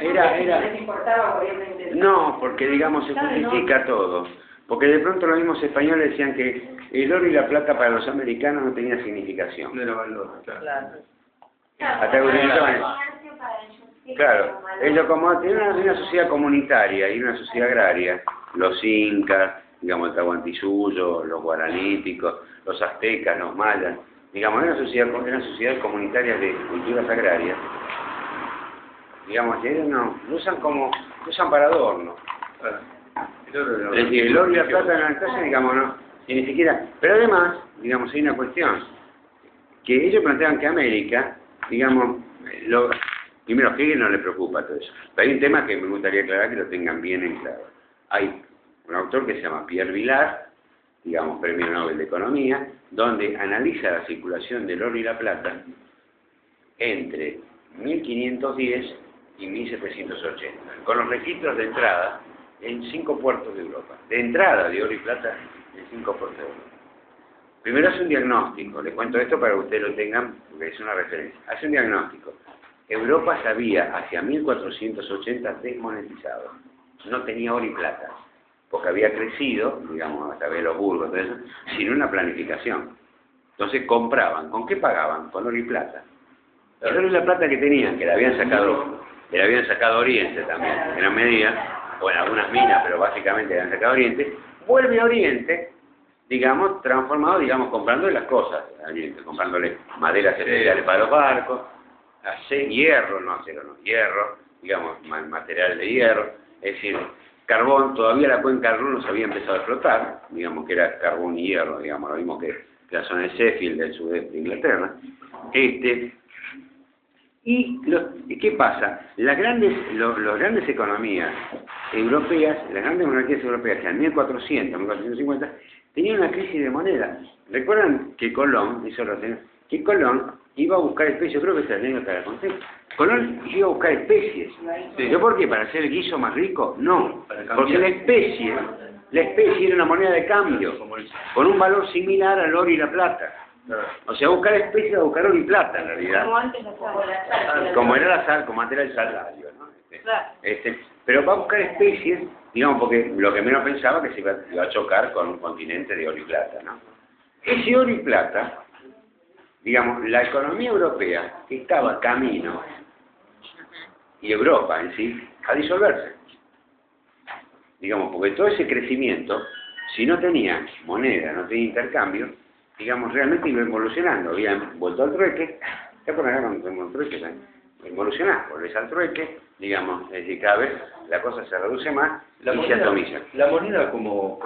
Speaker 1: no, porque digamos se justifica todo. Porque de pronto los mismos españoles decían que el oro y la plata para los americanos no tenía significación. No era valor, claro. Hasta que claro, ellos como tenían una sociedad comunitaria y una sociedad agraria, los incas, digamos el Tahuantinsuyo, los guaraníticos, los aztecas, los mayas, digamos, eran sociedades comunitarias de culturas agrarias, digamos, que ellos no usan para adorno. Es decir, el oro y la plata en la casa, digamos, Y ni siquiera, pero además, digamos, hay una cuestión, que ellos plantean que América, digamos, primero, a Hegel no le preocupa todo eso. Pero hay un tema que me gustaría aclarar, que lo tengan bien en claro. Hay un autor que se llama Pierre Vilar, digamos, Premio Nobel de Economía, donde analiza la circulación del oro y la plata entre 1510 y 1780, con los registros de entrada en 5 puertos de Europa. De entrada de oro y plata en 5 puertos de Europa. Primero hace un diagnóstico, les cuento esto para que ustedes lo tengan, porque es una referencia. Hace un diagnóstico. Europa se había, hacia 1480, desmonetizado. No tenía oro y plata, porque había crecido, digamos, a través de los burgos, todo eso, sin una planificación. Entonces compraban. ¿Con qué pagaban? Con oro y plata. El oro y la plata que tenían, que le habían sacado Oriente también, en gran medida, o en algunas minas, pero básicamente le habían sacado Oriente, vuelve a Oriente, digamos, transformado, digamos, comprándole las cosas a Oriente, comprándole maderas especiales para los barcos, hierro, digamos, material de hierro, es decir, carbón, todavía la cuenca del Ruhr no se había empezado a explotar, digamos que era carbón y hierro, digamos, lo mismo que la zona de Sheffield, del sudeste de Inglaterra. ¿Y qué pasa? Las grandes economías europeas, las grandes monarquías europeas, que en 1400, 1450, tenían una crisis de moneda. ¿Recuerdan que Colón iba a buscar especies? Yo creo que esa anécdota la conté. Colón iba a buscar especies. ¿Yo por qué? ¿Para hacer el guiso más rico? No. Porque la especie era una moneda de cambio, con un valor similar al oro y la plata. O sea, buscar especies, a buscar oro y plata, en realidad.
Speaker 5: Como antes la sal.
Speaker 1: Como era la sal, como antes era el salario, ¿no? Pero va a buscar especies, digamos, porque lo que menos pensaba que se iba a chocar con un continente de oro y plata, ¿no? Ese oro y plata, digamos, la economía europea estaba camino, y Europa en sí, a disolverse. Digamos, porque todo ese crecimiento, si no tenía moneda, no tenía intercambio, digamos, realmente iba evolucionando. Habían vuelto al trueque, ¿qué por acá cuando tenemos trueque? Evolucionar, volvés al trueque, digamos, es decir, cada vez la cosa se reduce más y se atomiza.
Speaker 6: La moneda como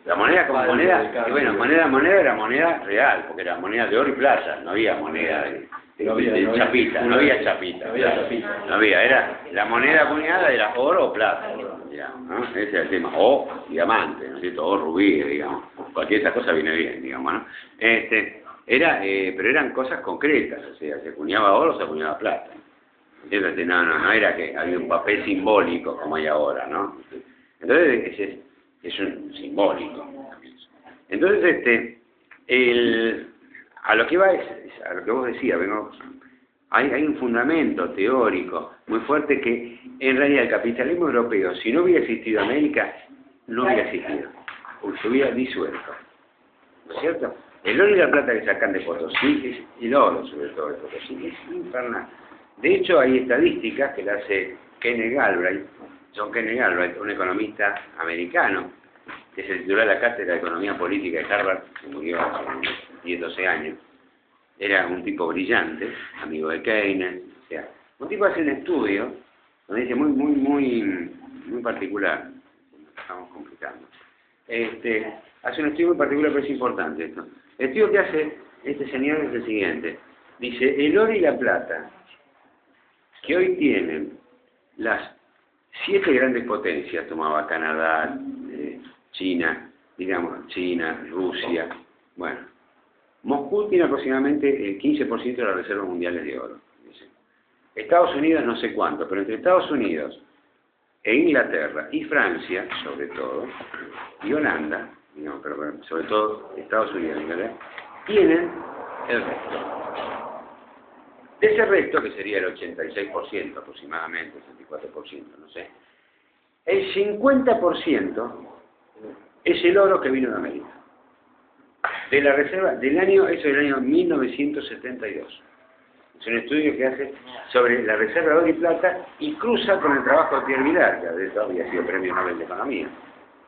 Speaker 1: La moneda como moneda, y bueno, moneda era moneda real, porque era moneda de oro y plata, no había moneda de chapita, no había chapita. No había, era, la moneda acuñada era oro o plata, digamos, ¿no? Ese es el tema, o diamante, ¿no es cierto? O rubí, digamos, cualquier esa cosa viene bien, digamos, ¿no? Pero eran cosas concretas, o sea, se acuñaba oro o se acuñaba plata. ¿Entiendes? No era que había un papel simbólico como hay ahora, ¿no? Entonces, es un simbólico. Entonces, a lo que va a lo que vos decías, hay un fundamento teórico muy fuerte que, en realidad, el capitalismo europeo, si no hubiera existido América, no hubiera existido, se hubiera disuelto, ¿no es cierto? El oro y la plata que sacan de Potosí, el oro sobre todo de Potosí, es infernal. De hecho, hay estadísticas que la hace John Kenneth Galbraith, un economista americano, que se tituló la cátedra de Economía Política de Harvard, que murió hace 10, 12 años. Era un tipo brillante, amigo de Keynes, o sea, un tipo hace un estudio, donde dice muy particular, estamos complicando. Hace un estudio muy particular, pero es importante esto. El estudio que hace este señor es el siguiente. Dice, el oro y la plata, que hoy tienen las 7 grandes potencias, tomaba Canadá, China, Rusia, bueno, Moscú tiene aproximadamente el 15% de las reservas mundiales de oro. Dice. Estados Unidos no sé cuánto, pero entre Estados Unidos e Inglaterra y Francia, sobre todo, y Holanda, digamos, pero sobre todo Estados Unidos e Inglaterra, tienen el resto. De ese resto, que sería el 86% aproximadamente, el 74%, no sé, el 50% es el oro que vino de América. De la reserva del año 1972. Es un estudio que hace sobre la reserva de oro y plata y cruza con el trabajo de Pierre Vilar, que de hecho había sido Premio Nobel de Economía.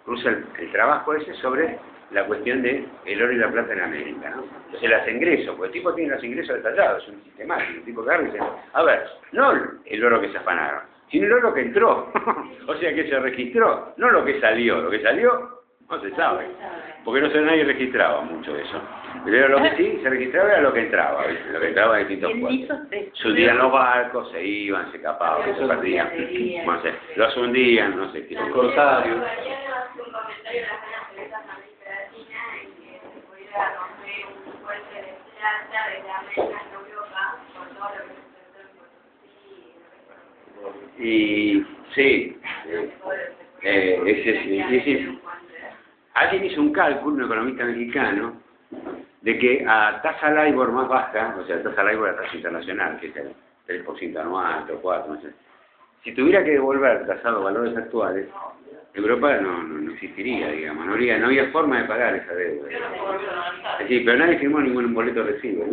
Speaker 1: Cruza el trabajo ese sobre la cuestión de el oro y la plata en América, ¿no? Entonces las ingresos, porque el tipo tiene los ingresos detallados, es un sistemático, el tipo que agarra y dice, a ver, no el oro que se afanaron, sino el oro que entró, o sea que se registró, no lo que salió No se sabe. Porque nadie registraba mucho eso. Pero lo que sí se registraba era lo que entraba, ¿viste? Lo que entraba en distintos puertos. Se hundían los barcos, se iban, se escapaban, se perdían. No sé, los hundían, no sé qué.
Speaker 6: Los corsarios.
Speaker 1: Y sí, alguien hizo un cálculo, un economista mexicano, de que a tasa LIBOR más baja, o sea, tasa LIBOR es la tasa internacional, que es el 3% anual, o 4%, no sé. Si tuviera que devolver tasado valores actuales, Europa no existiría, digamos, no había forma de pagar esa deuda. Sí, pero nadie firmó ningún boleto de recibo,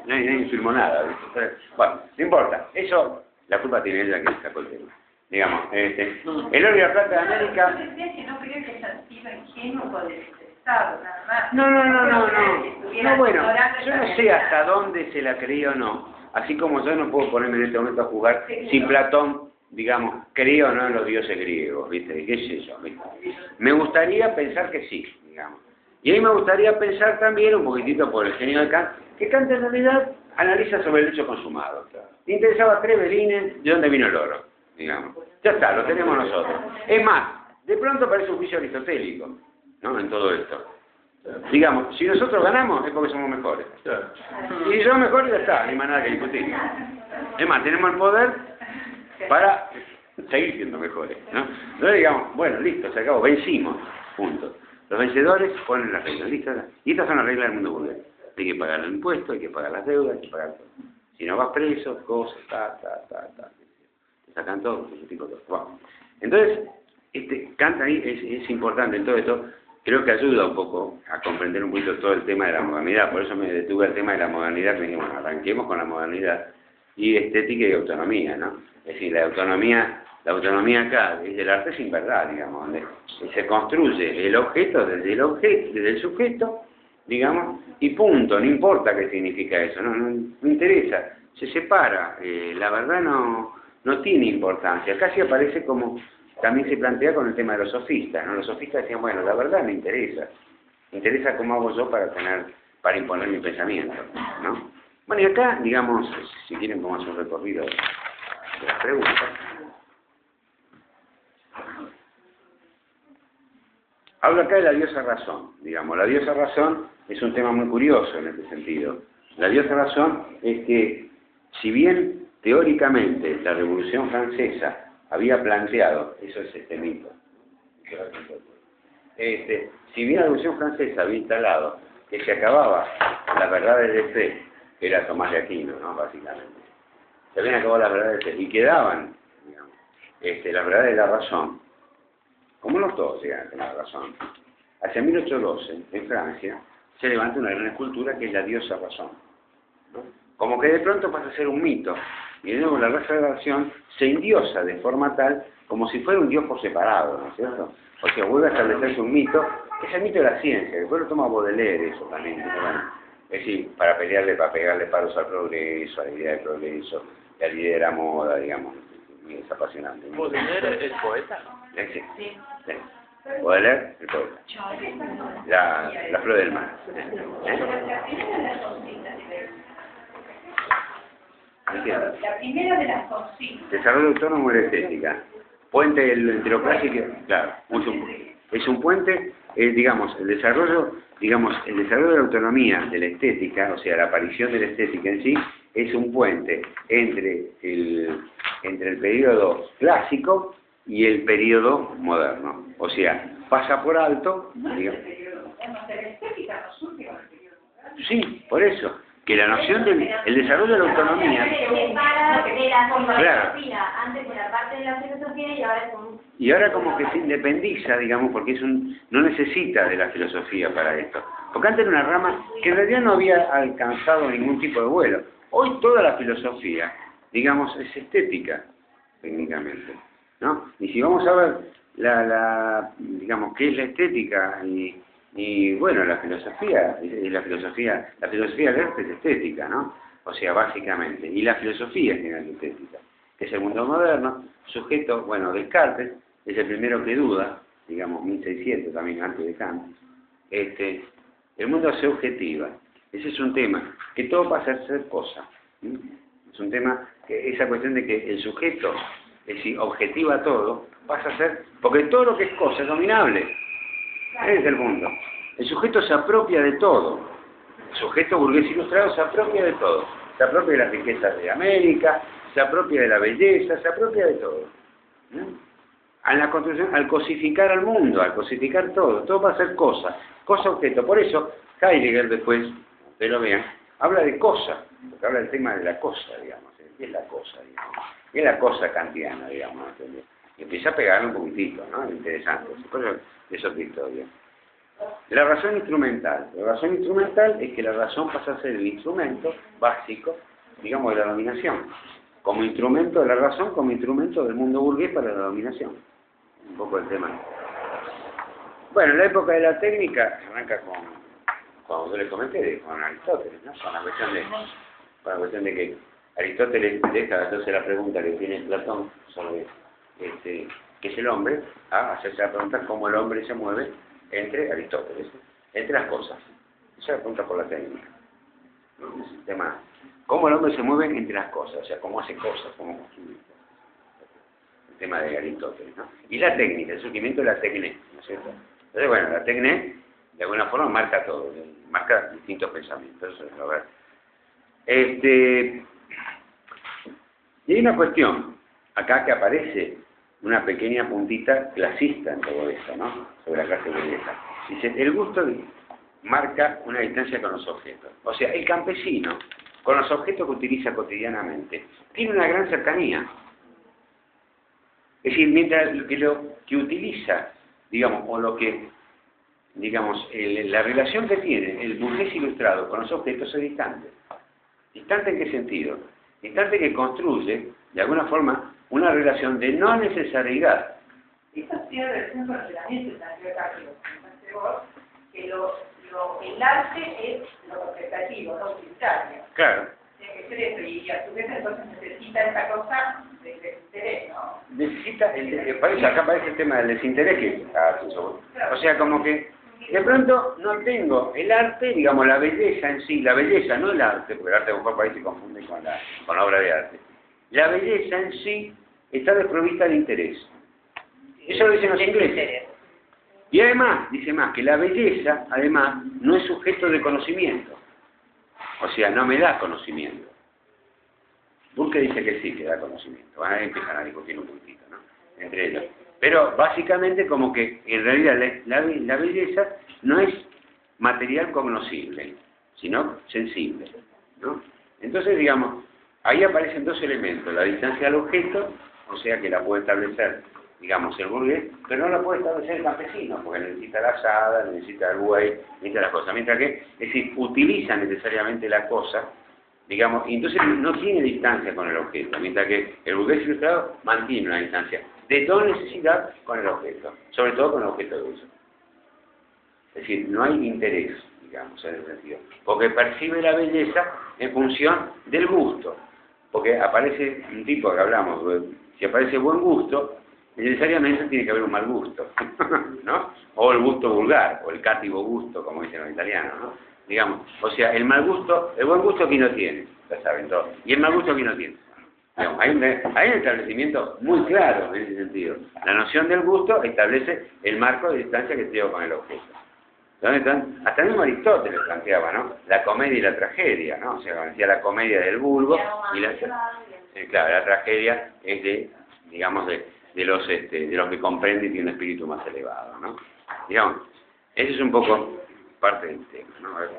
Speaker 1: nadie firmó nada. ¿Viste? Bueno, no importa, eso, la culpa tiene ella que sacó el tema. Digamos, el oro y la plata de América...
Speaker 5: No creo que haya sido ingenuo por el Estado, nada más.
Speaker 1: No, bueno, yo no sé hasta dónde se la creía o no, así como yo no puedo ponerme en este momento a jugar si Platón, digamos, creía o no en los dioses griegos, ¿viste? ¿Qué es eso? ¿Viste? Me gustaría pensar que sí, digamos. Y a mí me gustaría pensar también, un poquitito por el genio de Kant, que Kant en realidad analiza sobre el hecho consumado. Le interesaba 3 velines de dónde vino el oro, digamos. Ya está, lo tenemos nosotros. Es más, de pronto parece un juicio aristotélico, ¿no? En todo esto. Digamos, si nosotros ganamos es porque somos mejores. Y si somos mejores ya está, no hay más nada que discutir. Es más, tenemos el poder para seguir siendo mejores, ¿no? Entonces digamos, bueno, listo, se acabó, vencimos, punto. Los vencedores ponen las reglas, ¿listo? Y estas son las reglas del mundo burgués. Hay que pagar el impuesto, hay que pagar las deudas, hay que pagar todo. Si no vas preso, cosas, te sacan todo, ese tipo de cosas. Bueno, entonces, Kant ahí es importante en todo esto, creo que ayuda un poco a comprender un poquito todo el tema de la modernidad, por eso me detuve al tema de la modernidad, que dijimos, bueno, arranquemos con la modernidad, y estética y autonomía, ¿no? Es decir, la autonomía acá es del arte sin verdad, digamos, donde se construye el objeto desde el sujeto, digamos, y punto, no importa qué significa eso, no interesa, se separa, la verdad no tiene importancia, casi aparece como también se plantea con el tema de los sofistas, ¿no? Los sofistas decían, bueno, la verdad me interesa cómo hago yo para imponer mi pensamiento, ¿no? Bueno, y acá, digamos, si quieren como hacer un recorrido de las preguntas. Hablo acá de la diosa razón, digamos. La diosa razón es un tema muy curioso en este sentido. La diosa razón es que, si bien teóricamente la Revolución Francesa había planteado, eso es este mito, si bien la Revolución Francesa había instalado que se acababa la verdad de fe, que era Tomás de Aquino, ¿no? Básicamente. Se habían acabado las verdades de fe y quedaban, digamos, las verdades de la razón, como no todos llegan a tener la razón. Hacia 1812, en Francia, se levanta una gran escultura que es la diosa razón, ¿no? Como que de pronto pasa a ser un mito, y de nuevo la restauración se endiosa de forma tal como si fuera un dios por separado, ¿no es cierto? O sea, vuelve a establecerse un mito, que es el mito de la ciencia, después lo toma Baudelaire eso también, ¿no? Bueno, es decir, para pegarle palos al progreso, a la idea del progreso, y a la idea de la moda, digamos, es apasionante.
Speaker 8: ¿Baudelaire es poeta?
Speaker 1: Sí. Baudelaire, el poeta. La flor del mar.
Speaker 5: La primera de las consignas.
Speaker 1: Desarrollo autónomo de la estética. Puente entre lo clásico, claro, es un puente, digamos, el desarrollo de la autonomía de la estética, o sea, la aparición de la estética en sí, es un puente entre el periodo clásico y el periodo moderno. O sea, pasa por alto, digamos. Sí, por eso, que la noción del desarrollo de la autonomía... Claro.
Speaker 4: Antes de la parte de la filosofía y ahora es un...
Speaker 1: Y ahora como que se independiza, digamos, porque no necesita de la filosofía para esto. Porque antes era una rama que en realidad no había alcanzado ningún tipo de vuelo. Hoy toda la filosofía, digamos, es estética, técnicamente, ¿no? Y si vamos a ver digamos, qué es la estética y bueno, la filosofía del arte es estética, ¿no? O sea, básicamente. Y la filosofía es estética, que es el mundo moderno, sujeto, bueno, Descartes es el primero que duda, digamos 1600 también antes de Kant, el mundo se objetiva. Ese es un tema, que todo pasa a ser cosa. Es un tema, que esa cuestión de que el sujeto, es decir, objetiva todo, pasa a ser, porque todo lo que es cosa es dominable. Ese es el mundo. El sujeto se apropia de todo. El sujeto burgués ilustrado se apropia de todo. Se apropia de las riquezas de América, se apropia de la belleza, se apropia de todo. A la construcción, al cosificar al mundo, al cosificar todo va a ser cosa, cosa objeto. Por eso, Heidegger después, ustedes lo vean, habla de cosa, porque habla del tema de la cosa, digamos. ¿Qué es la cosa, digamos? ¿Qué es la cosa kantiana, digamos? ¿Entendés? Y empieza a pegarle un poquitito, ¿no? Interesante. Por eso es otra historia. La razón instrumental. La razón instrumental es que la razón pasa a ser el instrumento básico, digamos, de la dominación. Como instrumento de la razón, como instrumento del mundo burgués para la dominación. Un poco el tema. Bueno, la época de la técnica arranca como yo les comenté, con Aristóteles, ¿no? Con la cuestión de que Aristóteles deja entonces la pregunta que tiene Platón sobre qué es el hombre, a hacerse la pregunta cómo el hombre se mueve entre Aristóteles, entre las cosas. Esa es la pregunta por la técnica. ¿No? Es el tema, cómo el hombre se mueve entre las cosas, o sea, cómo hace cosas, cómo construye cosas. El tema de Aristóteles, ¿no? Y la técnica, el surgimiento de la técnica, ¿no es cierto? Entonces, bueno, la técnica, de alguna forma, marca todo, marca distintos pensamientos. Eso es lo ver. Y hay una cuestión, acá que aparece una pequeña puntita clasista en todo esto, ¿no? Sobre la clase burguesa. Dice, el gusto marca una distancia con los objetos. O sea, el campesino, con los objetos que utiliza cotidianamente, tiene una gran cercanía. Es decir, mientras lo que utiliza, digamos, o lo que, digamos, la relación que tiene el burgués ilustrado con los objetos es distante. ¿Distante en qué sentido? Distante que construye, de alguna forma, una relación de no necesariedad.
Speaker 9: Eso tiene relación con el tratamiento que el arte es lo representativo, no utilitario.
Speaker 1: Claro.
Speaker 9: Tiene que ser eso, y a su vez entonces necesita esa cosa del desinterés, ¿no?
Speaker 1: Necesita, acá aparece el tema del desinterés que o sea, como que de pronto no tengo el arte, digamos, la belleza en sí, la belleza, no el arte, porque el arte a lo mejor por ahí se confunde con la obra de arte. La belleza en sí está desprovista de interés. Eso lo dicen los ingleses. Y además, dice más, que la belleza, además, no es sujeto de conocimiento. O sea, no me da conocimiento. Burke dice que sí, que da conocimiento. Van a empezar a discutir un poquitito, ¿no? Entre ellos. Pero básicamente como que en realidad la belleza no es material cognoscible, sino sensible, ¿no? Entonces, digamos, ahí aparecen dos elementos, la distancia al objeto, o sea que la puede establecer, digamos, el burgués, pero no la puede establecer el campesino, porque necesita la asada, necesita el buey, necesita las cosas, mientras que, es decir, utiliza necesariamente la cosa, digamos, y entonces no tiene distancia con el objeto, mientras que el burgués ilustrado mantiene una distancia de toda necesidad con el objeto, sobre todo con el objeto de uso. Es decir, no hay interés, digamos, en ese sentido, porque percibe la belleza en función del gusto, porque aparece un tipo que hablamos, si aparece buen gusto, necesariamente tiene que haber un mal gusto, ¿no? O el gusto vulgar, o el cátivo gusto, como dicen los italianos, ¿no? Digamos, o sea, el mal gusto, el buen gusto que no tiene, ya saben todos, y el mal gusto que no tiene. Digamos, hay un establecimiento muy claro en ese sentido. La noción del gusto establece el marco de distancia que tengo con el objeto. ¿Dónde están? Hasta el mismo Aristóteles planteaba, ¿no? La comedia y la tragedia, ¿no? O sea, decía la comedia del vulgo y claro, la tragedia es de, digamos, de los que comprenden y tienen un espíritu más elevado, ¿no? Digamos, ese es un poco parte del tema, ¿no? A ver.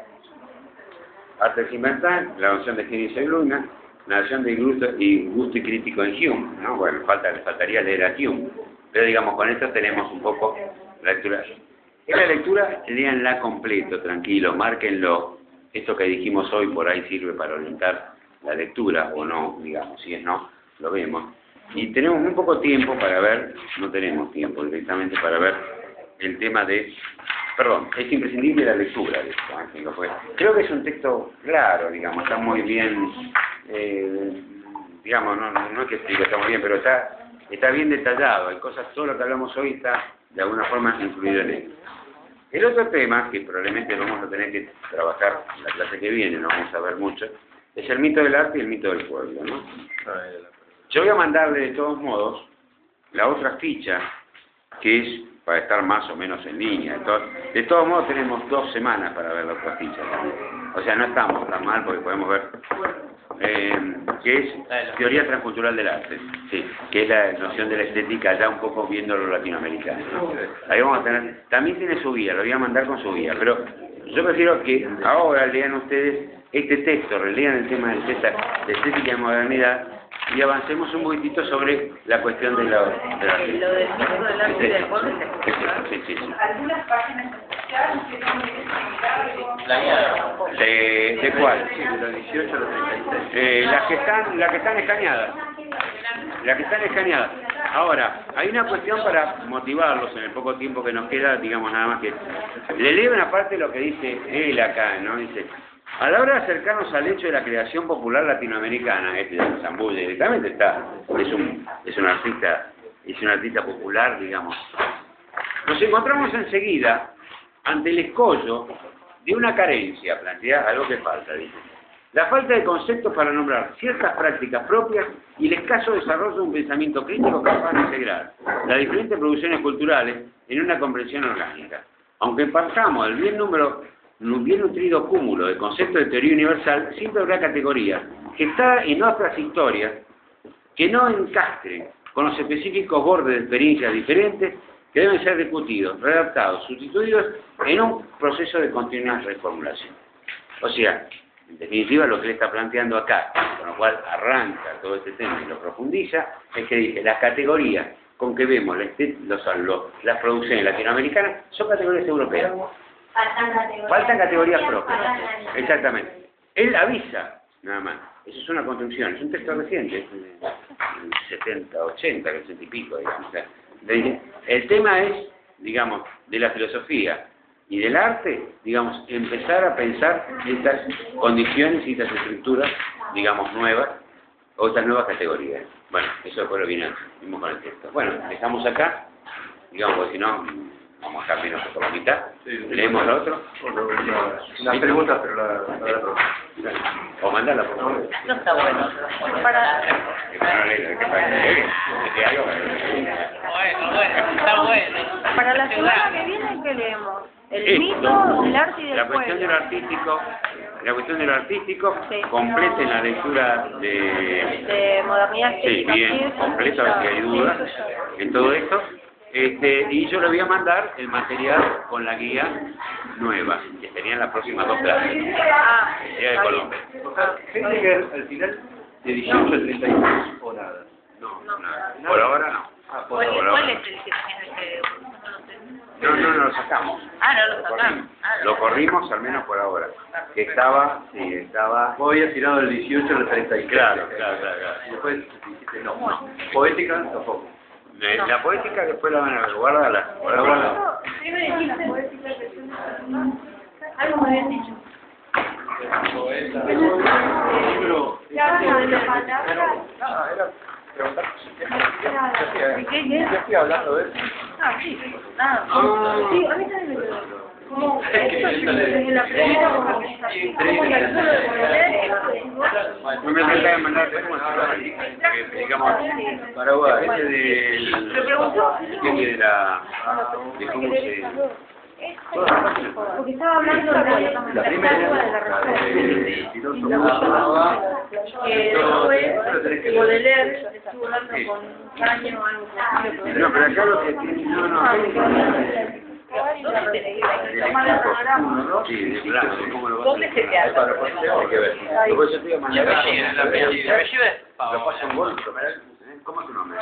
Speaker 1: Arte experimental, la noción de genio y Luna, la noción de gusto y crítico en Hume, ¿no? Bueno, faltaría leer a Hume, pero digamos, con esto tenemos un poco la lectura. Esta lectura, léanla completo, tranquilo, márquenlo. Esto que dijimos hoy por ahí sirve para orientar la lectura, o no, digamos, si es no, lo vemos. Y tenemos muy poco tiempo para ver, no tenemos tiempo directamente para ver el tema de, perdón, es imprescindible la lectura de esto, pues. Creo que es un texto claro, digamos, está muy bien, digamos, no es que explique, está muy bien, pero está bien detallado, hay cosas, todo lo que hablamos hoy está de alguna forma influido en él. El otro tema, que probablemente vamos a tener que trabajar en la clase que viene, no vamos a ver mucho, es el mito del arte y el mito del pueblo, ¿no? Yo voy a mandarle de todos modos la otra ficha, que es para estar más o menos en línea. De todos modos tenemos 2 semanas para ver la otra ficha también. O sea, no estamos tan mal porque podemos ver que es teoría transcultural del arte, sí, que es la noción de la estética ya un poco viendo lo latinoamericano, ¿no? Ahí vamos a tener, también tiene su guía, lo voy a mandar con su guía, pero yo prefiero que ahora lean ustedes este texto, relean el tema de estética y modernidad y avancemos un poquitito sobre la cuestión de la
Speaker 5: Lo del mito del arte y del pueblo es especial.
Speaker 1: sí.
Speaker 9: Algunas páginas especiales que son muy
Speaker 2: La mía.
Speaker 1: ¿De cuál?
Speaker 6: Sí, de los 18 a los 36.
Speaker 1: Las que están escaneadas. Las que están escaneadas. Ahora, hay una cuestión para motivarlos en el poco tiempo que nos queda, digamos nada más que... Le leo una parte de lo que dice él acá, ¿no? Dice, a la hora de acercarnos al hecho de la creación popular latinoamericana, de Zambulli directamente es un artista popular, digamos. Nos encontramos enseguida ante el escollo de una carencia planteada, algo que falta, dice. La falta de conceptos para nombrar ciertas prácticas propias y el escaso desarrollo de un pensamiento crítico capaz de integrar las diferentes producciones culturales en una comprensión orgánica. Aunque partamos del bien nutrido cúmulo de conceptos de teoría universal, siempre habrá categorías que están en otras historias que no encastren con los específicos bordes de experiencias diferentes que deben ser discutidos, redactados, sustituidos en un proceso de continua reformulación. O sea, en definitiva, lo que él está planteando acá, con lo cual arranca todo este tema y lo profundiza, es que dice, las categorías con que vemos las producciones latinoamericanas son categorías europeas. Faltan categorías propias. Exactamente. Él avisa, nada más. Eso es una construcción, es un texto reciente, es de 70, 80, 80 y pico, digamos. O sea, el tema es, digamos, de la filosofía y del arte, digamos, empezar a pensar estas condiciones y estas estructuras, digamos, nuevas, o estas nuevas categorías. Bueno, eso después lo vimos con el texto. Bueno, dejamos acá, digamos, porque si no, vamos a dejar menos por la mitad. Leemos lo otro.
Speaker 6: Las preguntas, pero la
Speaker 1: o mandala, por favor.
Speaker 7: No está bueno. Bueno, está bueno.
Speaker 5: Para la semana que viene, ¿qué leemos? El mito del arte y del
Speaker 1: la cuestión de lo artístico,
Speaker 5: Sí.
Speaker 1: completen la lectura
Speaker 5: de modernidad
Speaker 1: sí,
Speaker 5: estética.
Speaker 1: bien, completa, a ver si hay dudas en todo esto. Y yo le voy a mandar el material con la guía nueva, que serían las próximas 2 clases. Guía de Colombia.
Speaker 6: Heidegger, al final, de 18 a 36 o nada.
Speaker 1: No, nada. Por ahora no.
Speaker 7: ¿Cuál
Speaker 1: ahora
Speaker 7: es el que tiene
Speaker 1: no lo sacamos.
Speaker 7: Ah, no lo sacamos.
Speaker 1: Lo corrimos al menos por ahora. Que estaba.
Speaker 6: Vos habías tirado el 18 a los 36.
Speaker 1: Claro.
Speaker 6: Y después dijiste no. Poética tampoco.
Speaker 1: La poética después la van a ver, guárdala.
Speaker 5: Algo me habían dicho.
Speaker 6: ¿Qué estoy hablando de eso?
Speaker 5: Ah, sí. Nada. Sí, a mí también me quedó. Como esto en la primera conversación, como el alcohol de poder.
Speaker 1: No me trata de mandar digamos, Paraguay, ese de cómo se...
Speaker 5: Porque estaba hablando de la primera de la razón. Después, Baudelaire estuvo hablando con Caño o algo así.
Speaker 1: No, pero acá lo que tiene... Sí, de plano, ¿cómo lo vas a
Speaker 7: ¿Dónde se te hace?
Speaker 1: Hay que ver. Después yo te voy a mandar...
Speaker 2: El apellido es Pablo.
Speaker 1: Lo paso en gol, ¿cómo es tu nombre?